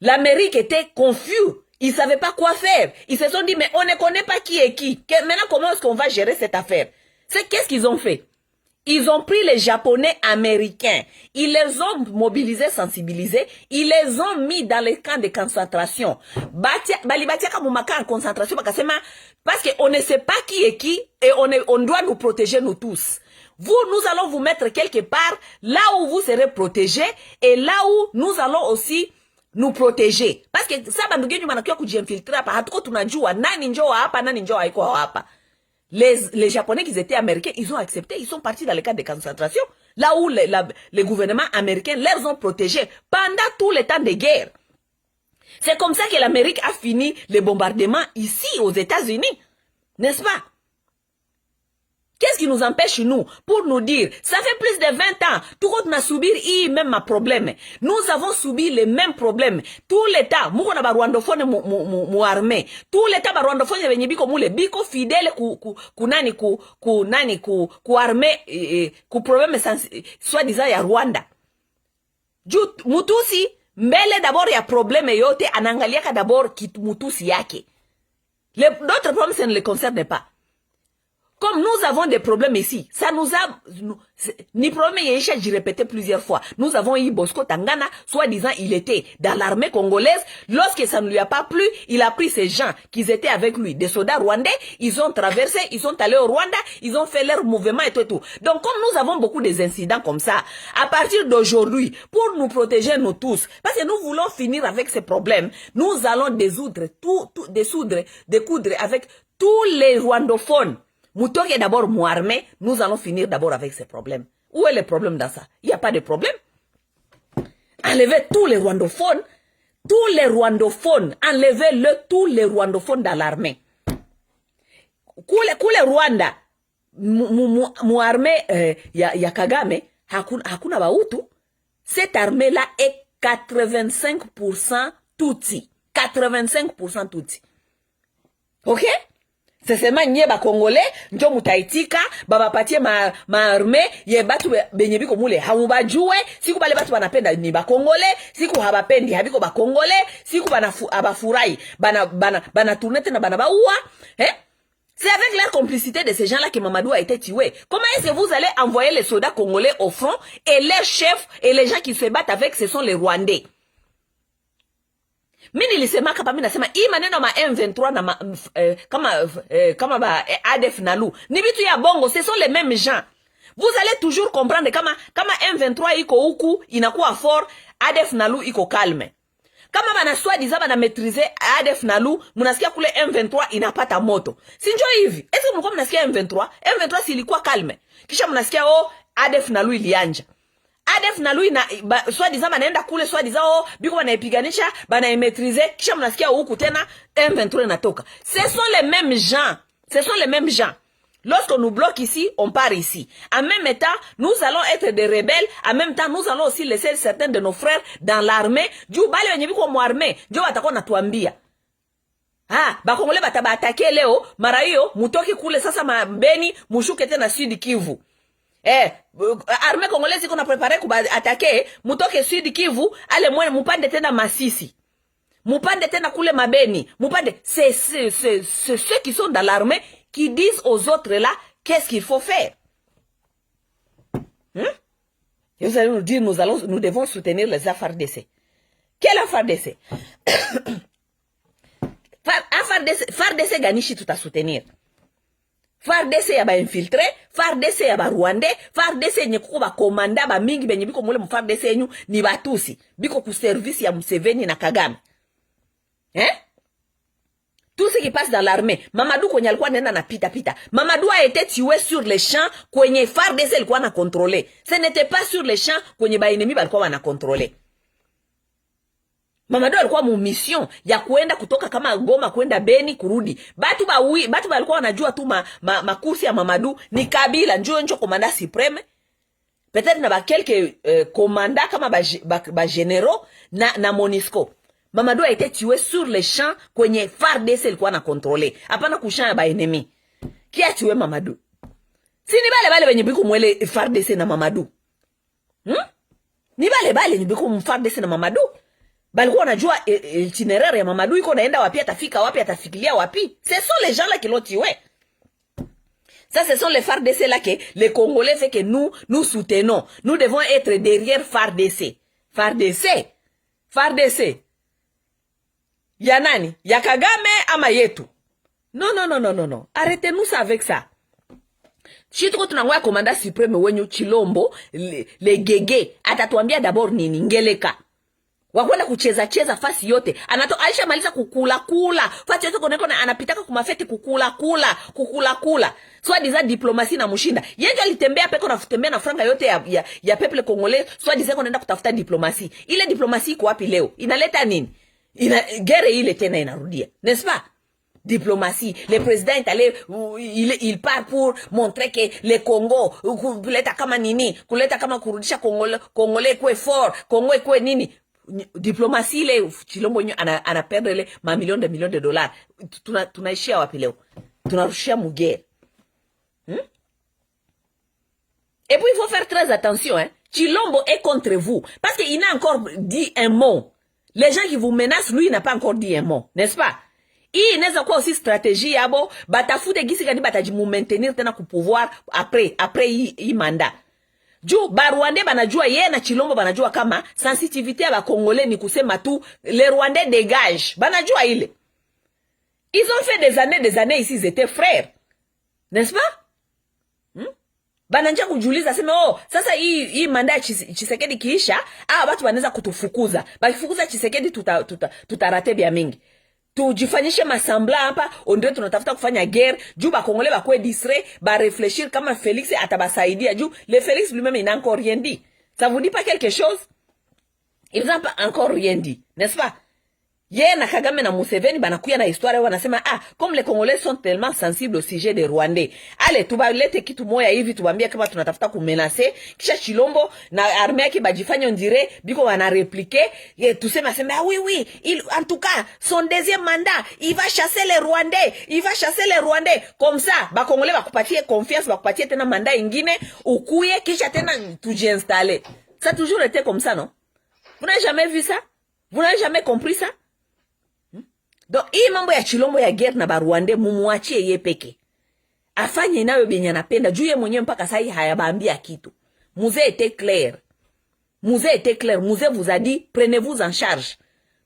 L'Amérique était confus. Ils ne savaient pas quoi faire. Ils se sont dit, mais on ne connaît pas qui est qui. Maintenant, comment est-ce qu'on va gérer cette affaire? Qu'est-ce qu'ils ont fait? Ils ont pris les Japonais américains. Ils les ont mobilisés, sensibilisés. Ils les ont mis dans les camps de concentration. En concentration parce qu'on ne sait pas qui est qui et on doit nous protéger nous tous. Nous allons vous mettre quelque part là où vous serez protégés et là où nous allons aussi nous protéger. Parce que ça, les Japonais qui étaient américains, ils ont accepté, ils sont partis dans les camps de concentration, là où les gouvernements américains les ont protégés pendant tout le temps de guerre. C'est comme ça que l'Amérique a fini les bombardements ici aux États-Unis, n'est-ce pas? Qu'est-ce qui nous empêche, nous, pour nous dire, ça fait plus de 20 ans, tout le monde a subi les mêmes problèmes. Nous avons subi les mêmes problèmes. Tout l'État, nous avons rwandophone mu armée. Tout l'État rwandophone venye biko mule biko fidèle ku armée ku problème soi-disant ya Rwanda. Mutusi mbele d'abord ya problème yote anaangaliaka d'abord mutusi yake. D'autres problèmes ça ne les concerne pas. Comme nous avons des problèmes ici, ça nous a... Ni problème, j'ai répété plusieurs fois. Nous avons eu Bosco Tangana, soi-disant il était dans l'armée congolaise. Lorsque ça ne lui a pas plu, il a pris ces gens qui étaient avec lui, des soldats rwandais, ils ont traversé, ils sont allés au Rwanda, ils ont fait leur mouvement et tout et tout. Donc comme nous avons beaucoup des incidents comme ça, à partir d'aujourd'hui, pour nous protéger nous tous, parce que nous voulons finir avec ces problèmes, nous allons découdre avec tous les rwandophones. Moutoke d'abord mouarmé, nous allons finir d'abord avec ces problèmes. Où est le problème dans ça? Il n'y a pas de problème. Enlevez tous les rwandophones, enlevez-le tous les rwandophones dans l'armée. Kule Rwanda, mouarmé ya Kagame, hakuna bautu. Cette armée-là est 85% Tutsi. 85% Tutsi. Ok? C'est seulement nye ba Congolais, njo mutaitika, baba patie ma armée, ye batu benye biko mule, hamubajue, siku bale batu banapenda ni ba Congolais, siku habapendi habiko ba Congolais, siku abafurahi, bana tournete na bana baoua, C'est avec la complicité de ces gens-là que Mamadou a été tué. Comment est-ce que vous allez envoyer les soldats congolais au front et leurs chefs et les gens qui se battent avec, ce sont les Rwandais? Mimi nilisema kama mimi nasema hii maneno ma M23 na kama ba ADF Nalu ni vitu ya bongo, ce sont les mêmes gens. Vous allez toujours comprendre kama M23 iko huku inakuwa fort, ADF Nalu iko calme. Kama bana soi-disant bana maîtriser ADF Nalu, mnasikia kule M23 inapata moto. Si njoo hivi. Est-ce que mlikuwa mnasikia M23? M23 si ilikuwa calme. Kisha mnasikia ADF Nalu ilianja. ADF Nalu soi-disant banaenda kule soi-disant biko banaipiganisha, banaimaîtriser, kisha mnasikia huku tena M23 inatoka. Ce sont les mêmes gens. Ce sont les mêmes gens. Lorsqu'on nous bloque ici, on part ici. En même temps, nous allons être des rebelles. En même temps, nous allons aussi laisser certains de nos frères dans l'armée. Du bale wenye biko mu armée, ndio watakuwa natuambia. Bakongole bataba attaquer leo, mara hiyo mutoki kule sasa Beni, mushuke tena Sud Kivu. Armée congolaise iko na préparer kuba attaquer, mutoke Sud Kivu, ale mwe mupande tena Masisi. Mupande tena kule Mabeni, mupande c'est ceux qui sont dans l'armée qui disent aux autres là qu'est-ce qu'il faut faire. Et vous allez nous dire nous devons soutenir les FARDC. Quel FARDC? FARDC ganishi tout à soutenir. FARDC ya ba infiltré, FARDC ya ba Rwandais, FARDC nye kuko ba komanda ba mingi benye biko mule mu FARDC yenyu ni batusi. Biko ku service ya Museveni na Kagame. Tout ce qui passe dans l'armée, Mamadou kwenye alikuwa nenda na pita. Mamadou a été tué sur les champs kwenye FARDC alikuwa na contrôler. Ce n'était pas sur les champs kwenye ba ennemi balikuwa na contrôler. Mamadou alikuwa mu mission ya kuenda kutoka kama Goma kuenda Beni kurudi. Batu balikuwa wanajua tu makursi ya Mamadou ni Kabila njo komanda supreme. Peut-être na ba quelques commandants kama ba généraux na Monisco. Mamadou a été tué sur les champs kwenye FARDC ilikuwa na contrôler. Hapana kushana ba ennemi. Qui a tué Mamadou? Si ni bale benye biko mwele FARDC na Mamadou. Ni bale biko mu FARDC na Mamadou. Balikuwa wanajua itinéraire ya Mamadou iko naenda wapi, atafika wapi, atafikilia wapi. Ce sont les gens là qui l'ont tué. Ça, ce sont les FARDC là que les Congolais fait que nous soutenons. Nous devons être derrière FARDC. FARDC. Ya nani? Ya Kagame ama yetu? Non. Arrêtez-nous ça avec ça. Chituko tunangoya komanda supreme wenyu Chilombo, le gege, atatuambia d'abord nini ngeleka. Wakwenda kucheza fasi yote. Aisha maliza kukula. Fasi yote konekona anapitaka kumafeti kukula. Soit disant diplomatie na mushinda. Yenjo alitembea peko na futembea na franga yote ya peuple congolais. Soit disant konaenda kutafuta diplomatie. Ile diplomatie iko wapi leo? Inaleta nini? Guerre ile tena inarudia. N'est-ce pas? Diplomatie. Le président est allé, il part pour montrer que le Congo, kuleta kama nini, kuleta kama kurudisha Congolais kwe fort, Congo kwe nini. Diplomatie ile Chilombo nyo ana perdre le millions de dollars. Tunaishia wapi leo? Tunarushia mugere. Et puis il faut faire très attention, Chilombo est contre vous. Parce qu'il n'a encore dit un mot. Les gens qui vous menacent, lui, il n'a pas encore dit un mot. N'est-ce pas? Hii inaweza kuwa aussi stratégie yabo, batafute gisi gani batajimu maintenir tena ku pouvoir après hii manda. Juu Barwande banajua yeye na Chilombo banajua kama sensitivité ya Bakongolais ni kusema tu les Rwandais dégagent. Banajua ile. Ils ont fait des années ici, ils étaient frères. N'est-ce pas? Bananja kujuliza sema sasa hii manda ya Tshisekedi kiisha, watu wanaweza kutufukuza. Bakifukuza Tshisekedi tutarate bia mingi. Tujifanyishe masambla hapa, ndio tunatafuta kufanya guerre, juu Bakongolais bakwe distrait, ba réfléchir kama Félix atabasaidia, juu le Félix lui-même il n'a encore rien dit. Ça vous dit pas quelque chose? Il n'a pas encore rien dit, n'est-ce pas? Yeye na Kagame na Museveni banakuya na histoire wanasema comme les Congolais sont tellement sensibles au sujet des Rwandais. Allez, tubalete kitu moya hivi tubambia kama tunatafuta kumenacer kisha Chilombo na armée yake bajifanya ndire biko wana répliquer tusema oui, en tout cas son deuxième mandat, il va chasser les Rwandais. Comme ça, ba Congolais bakupatie confiance, bakupatie tena mandat ingine, ukuye kisha tena tujiinstaller. Ça a toujours été comme ça, non? Vous n'avez jamais vu ça? Vous n'avez jamais compris ça? Donc, hii mambo ya Chilombo ya guerre na Barwande mumuachie ye peke. Afanye nayo benye anapenda, juu ye mwenyewe mpaka sai hayabambia kitu. Musée était clair. Musée vous a dit, prenez-vous en charge.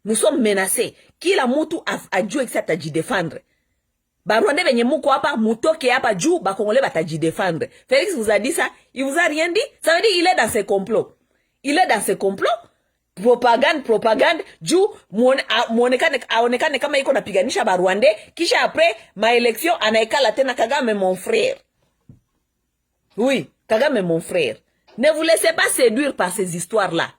Nous sommes menacés. Kila mutu ajue kisa tajidefendre. Barwande benye muko hapa, mutoke hapa juu, Bakongolais batajidefendre. Félix vous a dit ça, il vous a rien dit? Ça veut dire il est dans ses complots. Propagande juu aonekane kama iko napiganisha Barwande, kisha après maelection anaikala tena Kagame mon frère. Oui, Kagame mon frère. Ne vous laissez pas séduire par ces histoires-là.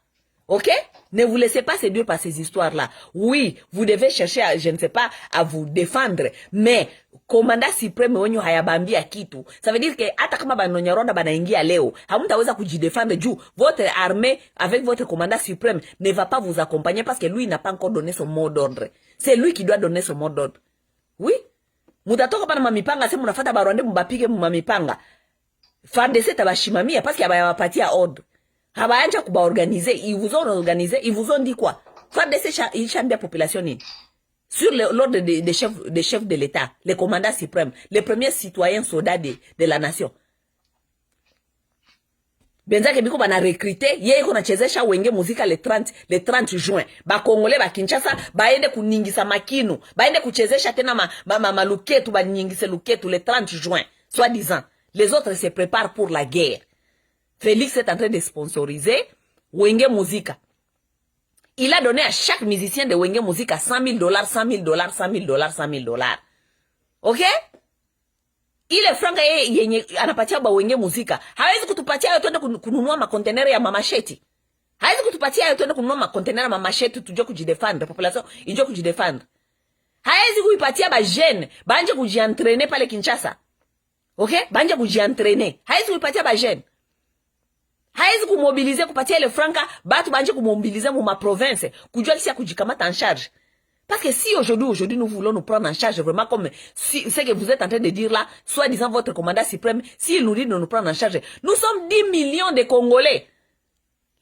OK? Ne vous laissez pas séduire par ces histoires-là. Oui, vous devez chercher je ne sais pas, à vous défendre, mais commandant suprême wenyu hayabambia kitu. Ça veut dire que hata kama banonyaronda banaingia leo, hamtaweza kujidefendre juu votre armée avec votre commandant suprême ne va pas vous accompagner parce que lui n'a pas encore donné son mot d'ordre. C'est lui qui doit donner son mot d'ordre. Oui? Mutatoka pana mamipanga sema mnafuata Barwande mbapige mamipanga. FARDC tabashimamia parce que abayapatia ordre. Habaanja kubaorganiser, ils vous ont organisé, ils vous ont dit quoi? FARDC il chambia population nini? Sur l'ordre des chefs de l'État, les commandants suprêmes, les premiers citoyens soldats de la nation. Benzake biko bana recruter, yeye ko nachezesha wenge muzika le 30 juin. Ba Congolais ba Kinshasa baende kuningisa makinu, baende kuchezesha tena maluketu banyingise luketu le 30 juin, soi-disant. Les autres se préparent pour la guerre. Félix est en train de sponsoriser Wenge Muzika. Il a donné à chaque musicien de Wenge Muzika $100,000, $100,000. OK? Ile franga yenye anapatia ba Wenge Muzika. Hawezi kutupatia hayo twende kununua makontenera ya mamasheti. Hawezi kutupatia hayo twende kununua makontenera ya mamasheti tujue kujidefendre, population ijue kujidefendre. Hawezi kuipatia ba jeune banje kujientraîner pale Kinshasa. OK? Banje kujientraîner. Hawezi kuipatia ba jeune. Haezi kumobiliser kupatia ile franca batu banje kumobiliser mu ma province kujua kisi ya kujikamata en charge. Parce que si aujourd'hui nous voulons nous prendre en charge vraiment comme ce que vous êtes en train de dire là, soit disant votre commandant suprême, s'il nous dit de nous prendre en charge, nous sommes 10 millions de Congolais.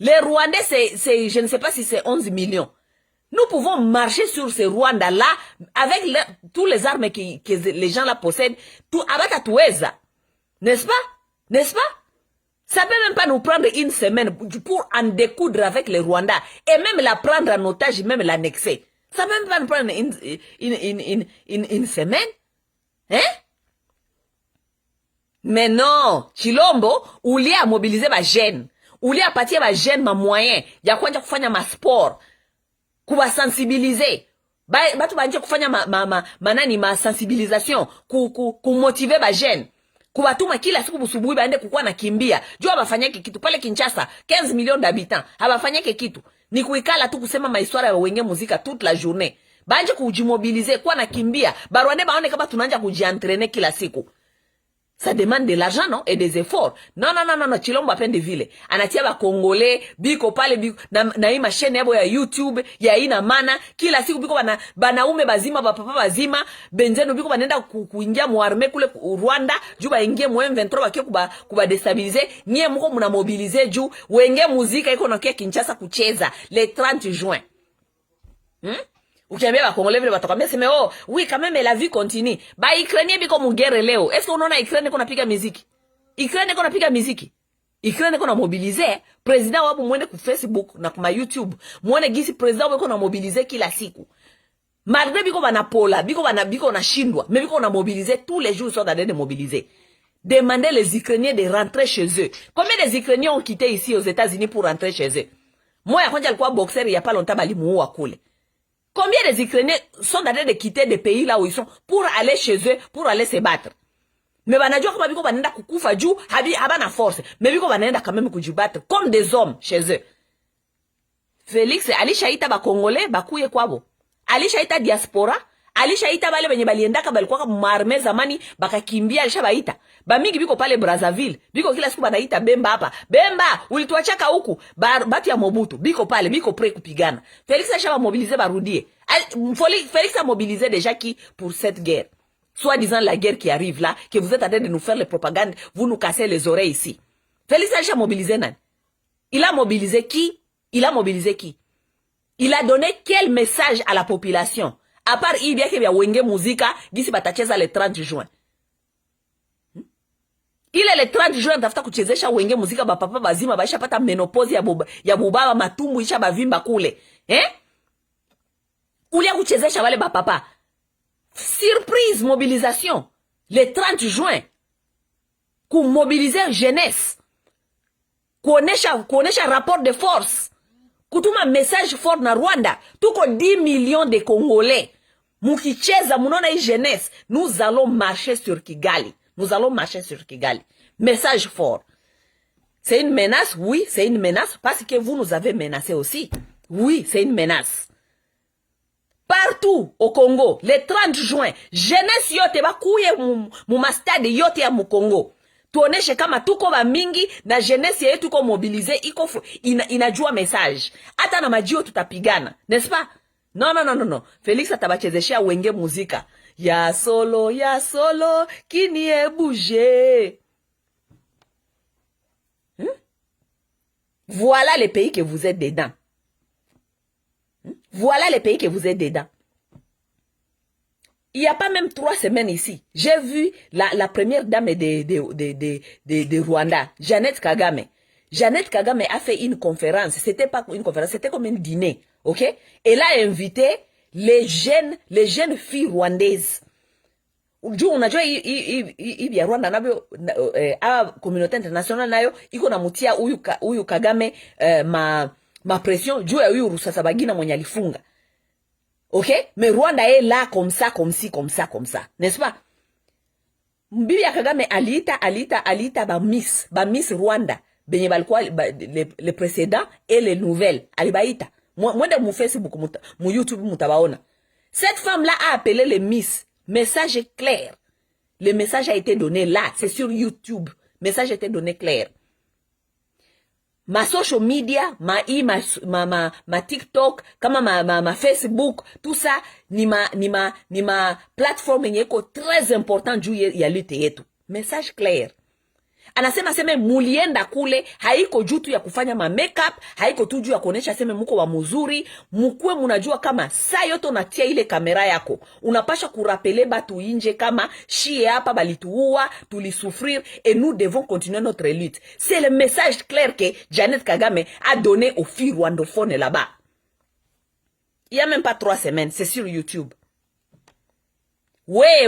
Les Rwandais c'est je ne sais pas si c'est 11 millions. Nous pouvons marcher sur ces Rwandais là avec tous les armes que les gens là possèdent, tout abata tuweza. N'est-ce pas? Ça peut même pas nous prendre une semaine pour en découdre avec les Rwandais et même la prendre en otage, même l'annexer. Ça peut même pas nous prendre une semaine. Hein? Mais non, Chilombo, ulia a mobilisé ma gêne. Ulia a patia ma gêne, ma moyen. Ya kwanja kufanya ma sport. Kuwa sensibiliser. Batu banje kufanya ma sensibilisation. Kumotiver ma gêne. Kubatuma kila siku busubuhi baende kukua na kimbia. Jua bafanyake kitu pale Kinshasa, 15 millions d'habitants. Habafanyake kitu. Ni kuikala tu kusema mahistoire ya Wenge Muzika toute la journée. Banje kujimobiliser kwa na kimbia. Barwande baone kama tunaanza kujientraîner kila siku. Ça demande de l'argent, non? Et des efforts. Non, Chilombo apende vile. Anatia ba Congolais, biko pale, biko, na hii machine yabo ya YouTube, ya ina mana, kila siku biko banaume bazima, bapapa bazima, benzenu biko banenda kuingia muarme kule Rwanda, juu baingie mu M23 bakie kuba destabiliser, nye muko muna mobiliser juu, wenge muzika iko nakia Kinshasa kucheza, le 30 juin. Ukiambia ba Congolais vile batakwambia sema oh oui quand même la vie continue. Ba Ukraine biko mugere leo. Est-ce unaona Ukraine iko napiga muziki? Ukraine iko napiga muziki. Ukraine iko na mobiliser president wabo mwende ku Facebook na ku YouTube. Muone gisi president wabo iko na mobiliser kila siku. Malgré biko banapola, biko na shindwa, mais biko na mobiliser tous les jours sont en train de mobiliser. Demandez les Ukrainiens de rentrer chez eux. Combien des Ukrainiens ont quitté ici aux États-Unis pour rentrer chez eux? Moi quand alikuwa boxer il y a pas longtemps balimuua kule. Combien des Ukrainiens sont en train de quitter des pays là où ils sont pour aller chez eux, pour aller se battre? Mais banajua kama biko banenda kukufa juu habana force, mais biko banenda quand même kujibattre comme des hommes chez eux. Félix alishaita ba Congolais bakuye kwabo. Alishaita diaspora, alishaita bale benye baliendaka balikuwa muarme zamani bakakimbia alishabaita. Ba mingi biko pale Brazzaville, biko kila siku banaita Bemba hapa. Bemba, ulituachaka huku. Batu ya Mobutu, biko pale, biko pre kupigana. Félix a mobilisé barudie. Félix a mobilisé déjà qui pour cette guerre. Soit disant la guerre qui arrive là, que vous êtes en train de nous faire les propagandes, vous nous cassez les oreilles ici. Félix a mobilisé nan. Il a mobilisé qui? Il a donné quel message à la population? À part il y a que vya wenge muzika, gisi batacheza le 30 juin. Ile le 30 juin tafuta kuchezesha wenge muzika ba papa bazima baisha pata menopause ya bubaba matumbu isha bavimba kule. Ulia kuchezesha wale ba papa. Surprise mobilisation le 30 juin. Kumobiliser jeunesse. Kuonesha rapport de force. Kutuma message fort na Rwanda. Tuko 10 millions de Congolais. Mukicheza munona hii jeunesse. Nous allons marcher sur Kigali. Message fort. C'est une menace? Oui, c'est une menace parce que vous nous avez menacé aussi. Oui, c'est une menace. Partout au Congo, le 30 juin, jeunesse yote bakuye mu mastade yote ya mu Congo. Tuoneshe kama tuko ba mingi na jeunesse yetu ko mobilize iko inajua message. Hata na majio tutapigana, n'est-ce pas? Non. Félix atabachezeshia wenge muzika. Ya solo, kini e bouger. Voilà les pays que vous êtes dedans. Voilà les pays que vous êtes dedans. Il n'y a pas même 3 semaines ici. J'ai vu la première dame de Rwanda, Jeannette Kagame. Jeannette Kagame a fait une conférence. C'était pas une conférence, c'était comme un dîner. Ok? Elle a invité les jeunes filles rwandaises. Juu unajua hii ya Rwanda nabyo communauté internationale nayo iko namutia huyu Kagame ma pression juu ya huyu Rusasabagina mwenye alifunga. OK? Mais Rwanda est là comme ça. N'est-ce pas? Bibi ya Kagame alita ba Miss Rwanda. Benye balikuwa les précédents et les nouvelles. Alibaita. Mwende mu Facebook, mu YouTube mutabaona. Cette femme-là a appelé les Miss. Message est clair. Le message a été donné là. C'est sur YouTube. Message a été donné clair. Ma social media, ma TikTok, kama ma Facebook, tout ça, ni ma plateforme yeko très important juu ya lutte yetu. Message clair. Anasema seme mulienda kule, haiko juu tu ya kufanya ma makeup, haiko tu juu ya kuonesha seme muko wa mzuri, mukue munajua kama saa yote unatia ile kamera yako. Unapasha kurapele batu inje kama shie hapa balituua, tulisouffrir et nous devons continuer notre lutte. C'est le message clair que Jeannette Kagame a donné aux filles rwandophones là-bas. Il y a même pas 3 semaines, c'est sur YouTube. We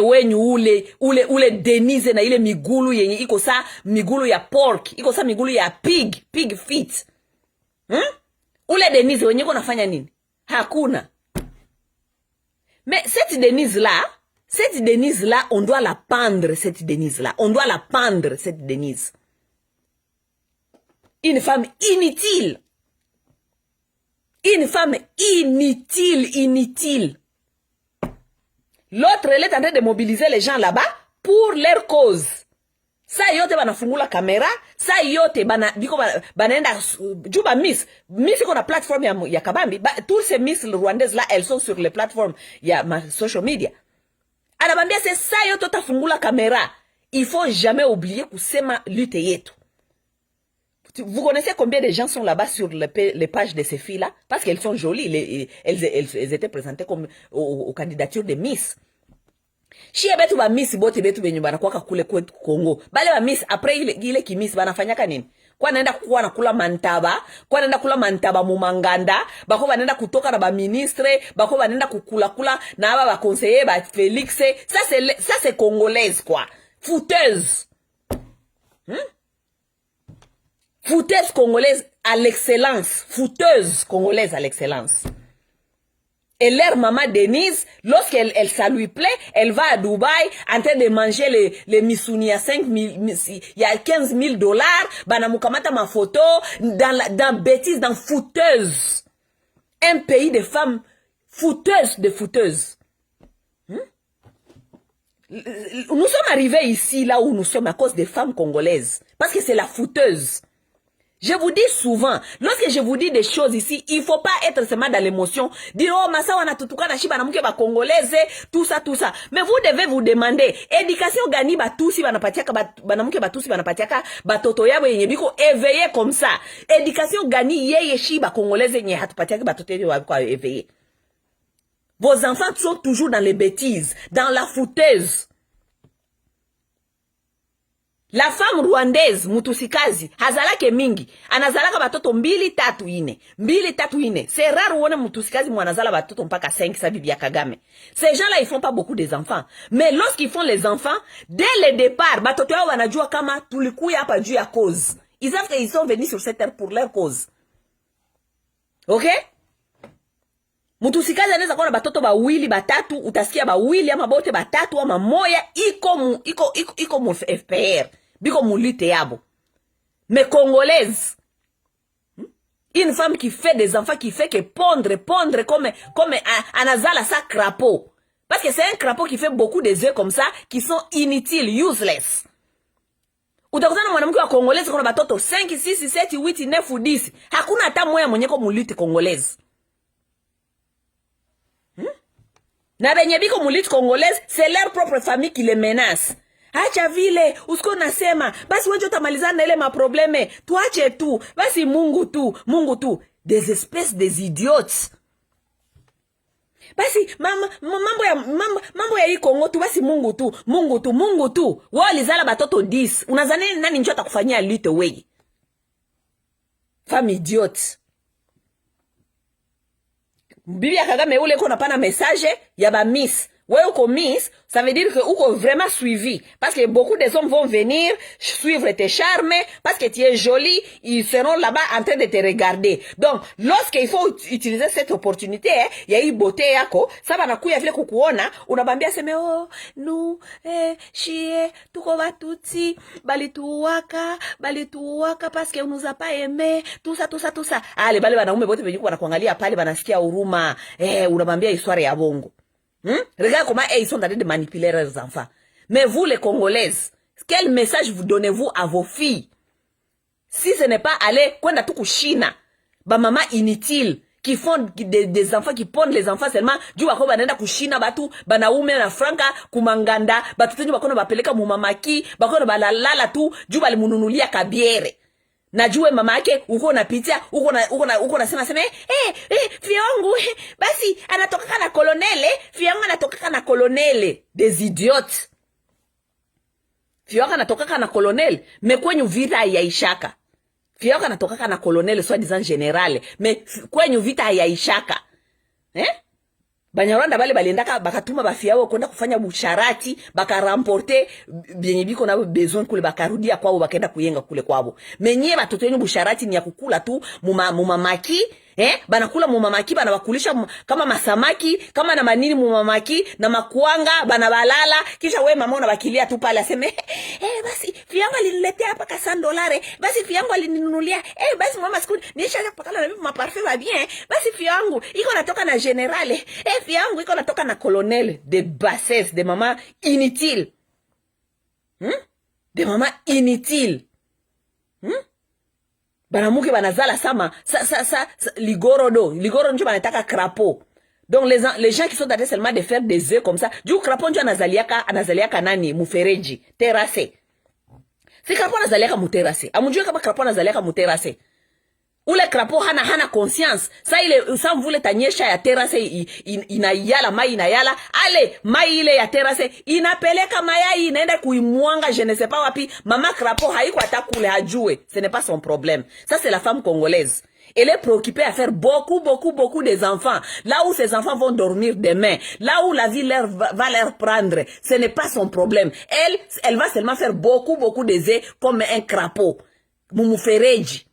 ule Denise na ile migulu yenye iko sa migulu ya pork, iko sa migulu ya pig feet. Ule Denise wenye iko nafanya nini? Hakuna. Mais cette Denise là, on doit la pendre cette Denise là. Une femme inutile. L'autre, elle est en train de mobiliser les gens là-bas pour leur cause. Saa yote banafungula kamera, saa yote banaenda juba Miss iko na platform ya kabambi, tous ces Miss rwandaises là, elles sont sur les plateformes ya social media. Anabambia c'est saa yote utafungula kamera. Il faut jamais oublier kusema lutte yetu. Vous connaissez combien de gens sont là-bas sur les pages de ces filles-là? Parce qu'elles sont jolies. Elles étaient présentées comme aux candidatures de Miss. Shie betu ba Miss bote betu benyu banakuwa kule kwetu Kongo. Bale ba Miss après ile ki Miss banafanyaka nini? Kwa naenda kuwa nakula mantaba, kwa naenda kula mantaba mumanganda, bako banaenda kutoka na ba ministre, bako banaenda kukula na aba ba conseiller ba Félix. Ça c'est congolaise quoi. Fouteuse. Fouteuse congolaise à l'excellence. Fouteuse congolaise à l'excellence. Et leur maman Denise, lorsqu'elle ça lui plaît, elle va à Dubaï en train de manger les missouni à 5 000, il y a 15 000 $. Banamukamata ma photo dans bêtise, dans fouteuse. Un pays de femmes fouteuses de fouteuses. Nous sommes arrivés ici, là où nous sommes, à cause des femmes congolaises. Parce que c'est la fouteuse. Je vous dis souvent, lorsque je vous dis des choses ici, il faut pas être seulement dans l'émotion. Dire, oh, masa wana tutuka na shiba na mke ba congolaise, tout ça. Mais vous devez vous demander, éducation gani ba tusi banapatiaka ba mke ba tusi banapatiaka ba toto yabo yenye biko éveillé comme ça. Éducation gani yeye shiba congolaise yenye hatupatiaka ba toto yabo kwa éveillé. Vos enfants sont toujours dans les bêtises, dans la fouteuse. La femme rwandaise, mutusikazi, hazalake mingi. Anazalaka batoto 2, 3, 4. C'est rare uone mutusikazi mwanazala batoto mpaka 5 sa bibi ya Kagame. Ces gens-là, ils font pas beaucoup des enfants. Mais lorsqu'ils font les enfants, dès le départ, batoto yao wanajua kama tulikuya hapa juu ya cause. Ils savent qu'ils sont venus sur cette terre pour leur cause. Ok? Mutusikazi anaweza kuwa na batoto 2, 3, utasikia 2 ama bote 3 ama moya iko mu FPR. Biko mulite yabo. Mais congolaise. Une femme qui fait des enfants, qui fait que pondre comme anazala sa crapaud. Parce que c'est un crapaud qui fait beaucoup des œufs comme ça, qui sont inutiles, useless. Utakutana mwanamke wa congolaise kuna batoto 5, 6, 7, 8, 9, 10. Hakuna hata moya mwenye ko mulite congolaise. Na benye biko mulite congolaise, c'est leur propre famille qui les menace. Acha vile, usiko nasema, basi wewe utamalizana na ile maprobleme, tuache tu, basi Mungu tu. Des espèces des idiotes. Basi mambo ya hii Kongo tu, basi Mungu tu. Wao alizala batoto 10. Unazani nani njoo atakufanyia lutte wewe? Femme idiote. Bibi ya Kagame ule ko napana message ya ba Miss. Ouais, uko Miss, ça veut dire que uko vraiment suivi. Parce que beaucoup des hommes vont venir suivre tes charmes, parce que tu es jolie, ils seront là-bas en train de te regarder. Donc, lorsqu'il faut utiliser cette opportunité, ya hii beauté yako, ça va nakuya vile kukuona, unabambia seme, oh, nous, chie, tuko batuti, balituwaka, parce qu'on nous a pas aimé, tout ça. Allez, bale banaume bote benye wanakuangalia pale banasikia huruma, unabambia histoire ya bongo. Regarde comment ils sont en train de manipuler leurs enfants. Mais vous les Congolaises, quel message vous donnez-vous à vos filles? Si ce n'est pas aller kwenda tu kushina, ba maman inutile qui font des enfants, qui pondent les enfants seulement juu bako banaenda kushina batu banaume na franka kumanganda batu tenyu bako na bapeleka mu mamaki bako na balalala tu juu balimununulia kabiere. Najue mama yake uko unapitia uko nasema fiangu basi anatoka na kolonele, fiangu anatoka na kolonele. Des idiotes. Fiangu anatoka na kolonele, mais kwenye vita yaishaka. Fiangu anatoka na kolonele soit disant général, mais kwenye vita yaishaka. Banyarwanda bale baliendaka bakatuma bafiao kwenda kufanya busharati, bakaramporte benye biko na besoin kule, bakarudia kwao bakaenda kuyenga kule kwao. Menye batoto yenu busharati ni ya kukula tu mumamaki, banakula mumamaki, banabakulisha kama masamaki, kama na manini mumamaki na makuanga, banabalala, kisha we mama unabakilia tu pale aseme basi fiangu aliniletea hapa ka $100, basi fiangu alininunulia, basi mama siku nisha pakala na maparfum va bien, basi fiangu iko natoka na generale, fiangu iko natoka na colonel. De bassesse, de maman inutile. Des mamans inutiles. Banamuke banazala sama ligoro njo banataka crapaud. Donc les gens qui sont en train seulement de faire des œufs comme ça, du crapaud njo anazaliaka nani mufereji terrassé. Si crapaud anazaliaka muterrassé, amujue kama crapaud anazaliaka muterrassé. Ule crapaud hana conscience. Sa mvule tanyesha ya terrasse inayala mai inayala, ale mai ile ya terrasse inapeleka mayai inaenda kuimwanga je ne sais pas wapi. Mama crapaud haiko atakule hajue. Ce n'est pas son problème. Ça c'est la femme congolaise. Elle est préoccupée à faire beaucoup des enfants. Là où ces enfants vont dormir demain, là où la vie va leur prendre, ce n'est pas son problème. Elle va seulement faire beaucoup des œufs comme un crapaud. Mumufereji.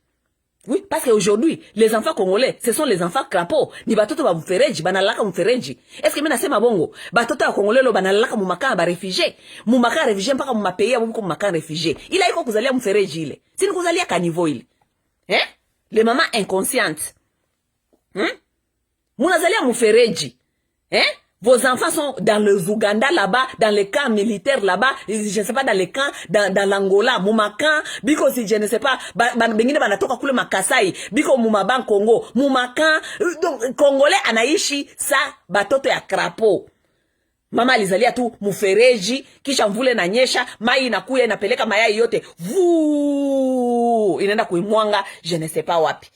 Oui, parce qu'aujourd'hui, les enfants congolais, ce sont les enfants crapauds. Ni batoto ba mfereji, banalaka mfereji. Est-ce que mena sema bongo? Batoto ya congolais lo banalaka mumaka ba réfugié. Mumaka réfugié mpaka mumapeya muko mumaka réfugié. Ila iko kuzalia mfereji ile. Sini kuzalia kanivo ile. Les mamans inconscientes. Munazalia mfereji. Vos enfants sont dans le Ouganda là-bas, dans les camps militaires là-bas, je ne sais pas, dans les camps, dans l'Angola, Moumakan, biko si je ne sais pas, bengine banatoka kule Makasai, biko Moumaban Congo, Moumakan, donc Congolais anaishi sa batoto ya crapaud. Mama alizalia tu mufereji, kisha mvule na nyesha, mai inakuya inapeleka mayai yote, inaenda kuimwanga, je ne sais pas wapi.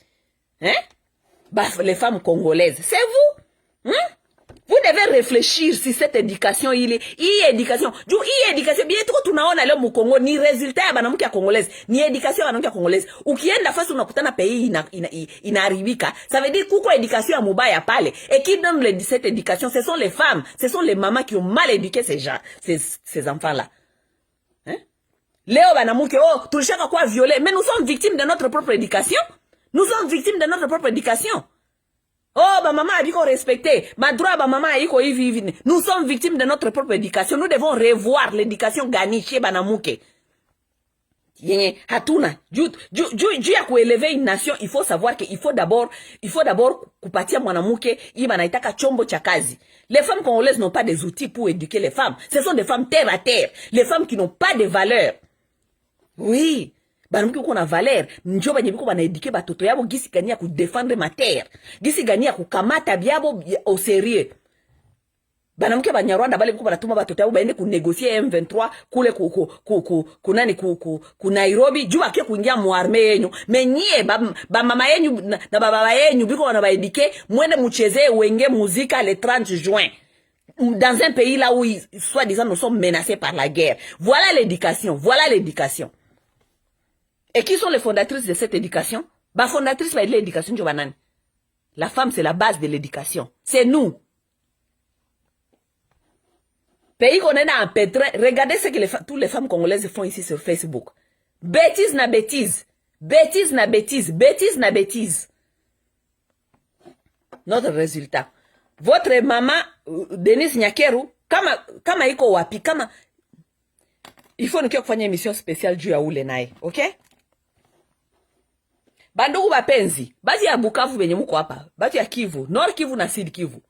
Les femmes congolaises, c'est vous? Vous devez réfléchir si cette éducation éducation. Juu éducation bien trop tunaona leo mu Kongo ni résultat ya banamuke ya congolaise, ni éducation ya banamuke ya congolaise. Ukienda fasi unakutana pays inaharibika, ça veut dire kuko éducation ya mubaya pale. Et qui donne cette éducation, ce sont les femmes, ce sont les mamans qui ont mal éduqué ces enfants-là. Leo banamuke tulishaka kwa violer, mais nous sommes victimes de notre propre éducation. Nous sommes victimes de notre propre éducation. Oh, ba maman a dit qu'on respectait. Ma droit, ba maman a dit qu'on hivi. Nous sommes victimes de notre propre éducation. Nous devons revoir l'éducation gagnée chez Banamuke. Hatuna. Dieu a élever une nation, il faut savoir qu'il faut d'abord kupatia mwanamuke, iba naitaka chombo cha kazi. Les femmes congolaises n'ont pas des outils pour éduquer les femmes. Ce sont des femmes terre à terre. Les femmes qui n'ont pas de valeur. Oui. Banamuke uko na valeur, njo banye biko banaedike batoto yabo gisi gani ya ku défendre ma terre, gisi gani ya kukamata byabo au sérieux. Banamuke banyarwanda bale biko banatuma batoto yabo baende ku négocier M23 kule ku Nairobi, juba ke kuingia mu armée yenyu. Mais nyie ba mama yenyu na baba yenyu biko banabaedike mwende mucheze wenge muzika le 30 juin. Dans un pays là où soi-disant nous sommes menacés par la guerre. Voilà l'éducation, voilà l'éducation. Et qui sont les fondatrices de cette éducation? Bah, fondatrice de l'éducation, la femme, c'est la base de l'éducation. C'est nous. Pays qu'on est en pétrin, regardez ce que toutes les femmes congolaises font ici sur Facebook. Bêtise na bêtise. Bêtise na bêtise. Bêtise na bêtise. Notre résultat. Votre maman, Denise Nyakeru, kama iko wapi, il faut nous faire une émission spéciale du Yaoulé nae, ok? Bandugu bapenzi, basi ya Bukavu benye muko hapa, basi ya Kivu, Nord Kivu na Sud Kivu.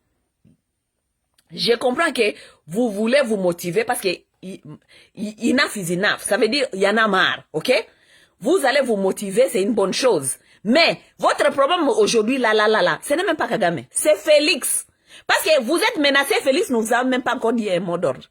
Je comprends que vous voulez vous motiver parce que enough is enough. Ça veut dire, il y en a marre, ok? Vous allez vous motiver, c'est une bonne chose. Mais, votre problème aujourd'hui, là, ce n'est même pas Kagame, c'est Félix. Parce que vous êtes menacé, Félix nous a même pas encore dit un mot d'ordre.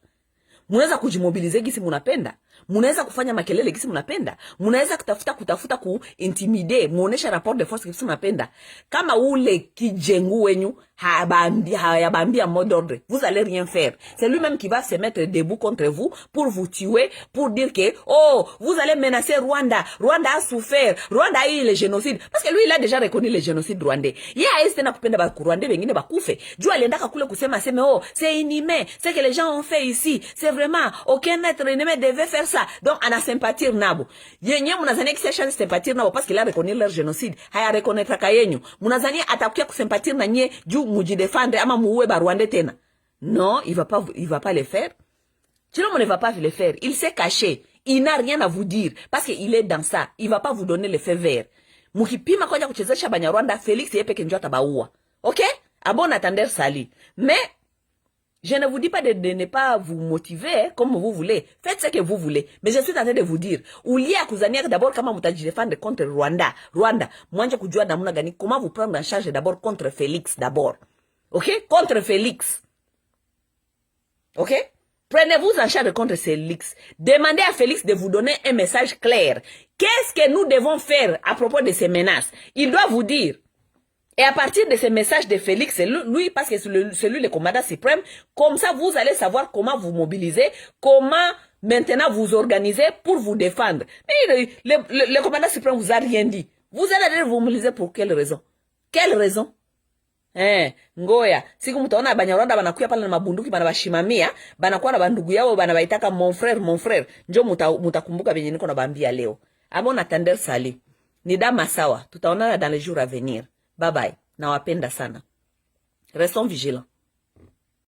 Munaweza kujimobilize gisi munapenda. Munaweza kufanya makelele gisi munapenda. Munaweza kutafuta kuintimide, muonesha rapport de force gisi munapenda. Kama ule kijengu wenyu hayabambia mot d'ordre, vous allez rien faire. C'est lui-même qui va se mettre debout contre vous pour vous tuer, pour dire que vous allez menacer Rwanda. Rwanda a souffert. Rwanda a eu le génocide. Parce que lui, il a déjà reconnu le génocide rwandais. Il a essayé de kupenda ba Rwandais bengine bakufe. Juu aliendaka kule kusema c'est inhumain. C'est que les gens ont fait ici. C'est vraiment aucun être humain devait faire ça. Donc on a sympathie nabo. Yenye munazania kisa chance sympathie nabo parce qu'il a reconnu leur génocide. Haya reconnaître kayenyu. Munazania atakuya kusympathie na nye juu mujidefendre ama muue ba Rwandais tena. Non, il va pas le faire. Chilombo ne va pas le faire. Il s'est caché. Il n'a rien à vous dire parce qu'il est dans ça. Il va pas vous donner le feu vert. Mukipima koja kuchezesha Banyarwanda, Félix yepeke ndio atabaua. OK? A bon attendeur sali. Mais Je ne vous dis pas de ne pas vous motiver comme vous voulez. Faites ce que vous voulez. Mais je suis en train de vous dire. Ulia kuzania d'abord comment vous défendre contre Rwanda. Mwanje kujua namuna gani. Comment vous prendre en charge d'abord contre Félix d'abord. Ok? Contre Félix. Ok? Prenez-vous en charge contre Félix. Demandez à Félix de vous donner un message clair. Qu'est-ce que nous devons faire à propos de ces menaces? Il doit vous dire. Et à partir de ces messages de Félix, lui, parce que c'est lui le commandant suprême, comme ça, vous allez savoir comment vous mobiliser, comment maintenant vous organiser pour vous défendre. Mais le commandant suprême vous a rien dit. Vous allez vous mobiliser pour quelle raison? Quelle raison? Ngoya, siku mtaona Banyarwanda banakuya pale na mabunduki banabashimamia, banakuwa na bandugu yao banabaitaka mon frère. Njo mutakumbuka venye niko nabaambia leo. Abon attendeur sali. Nida Masawa, tutaonana dans les jours à venir. Bye bye. Nawapenda sana. Restons vigilants.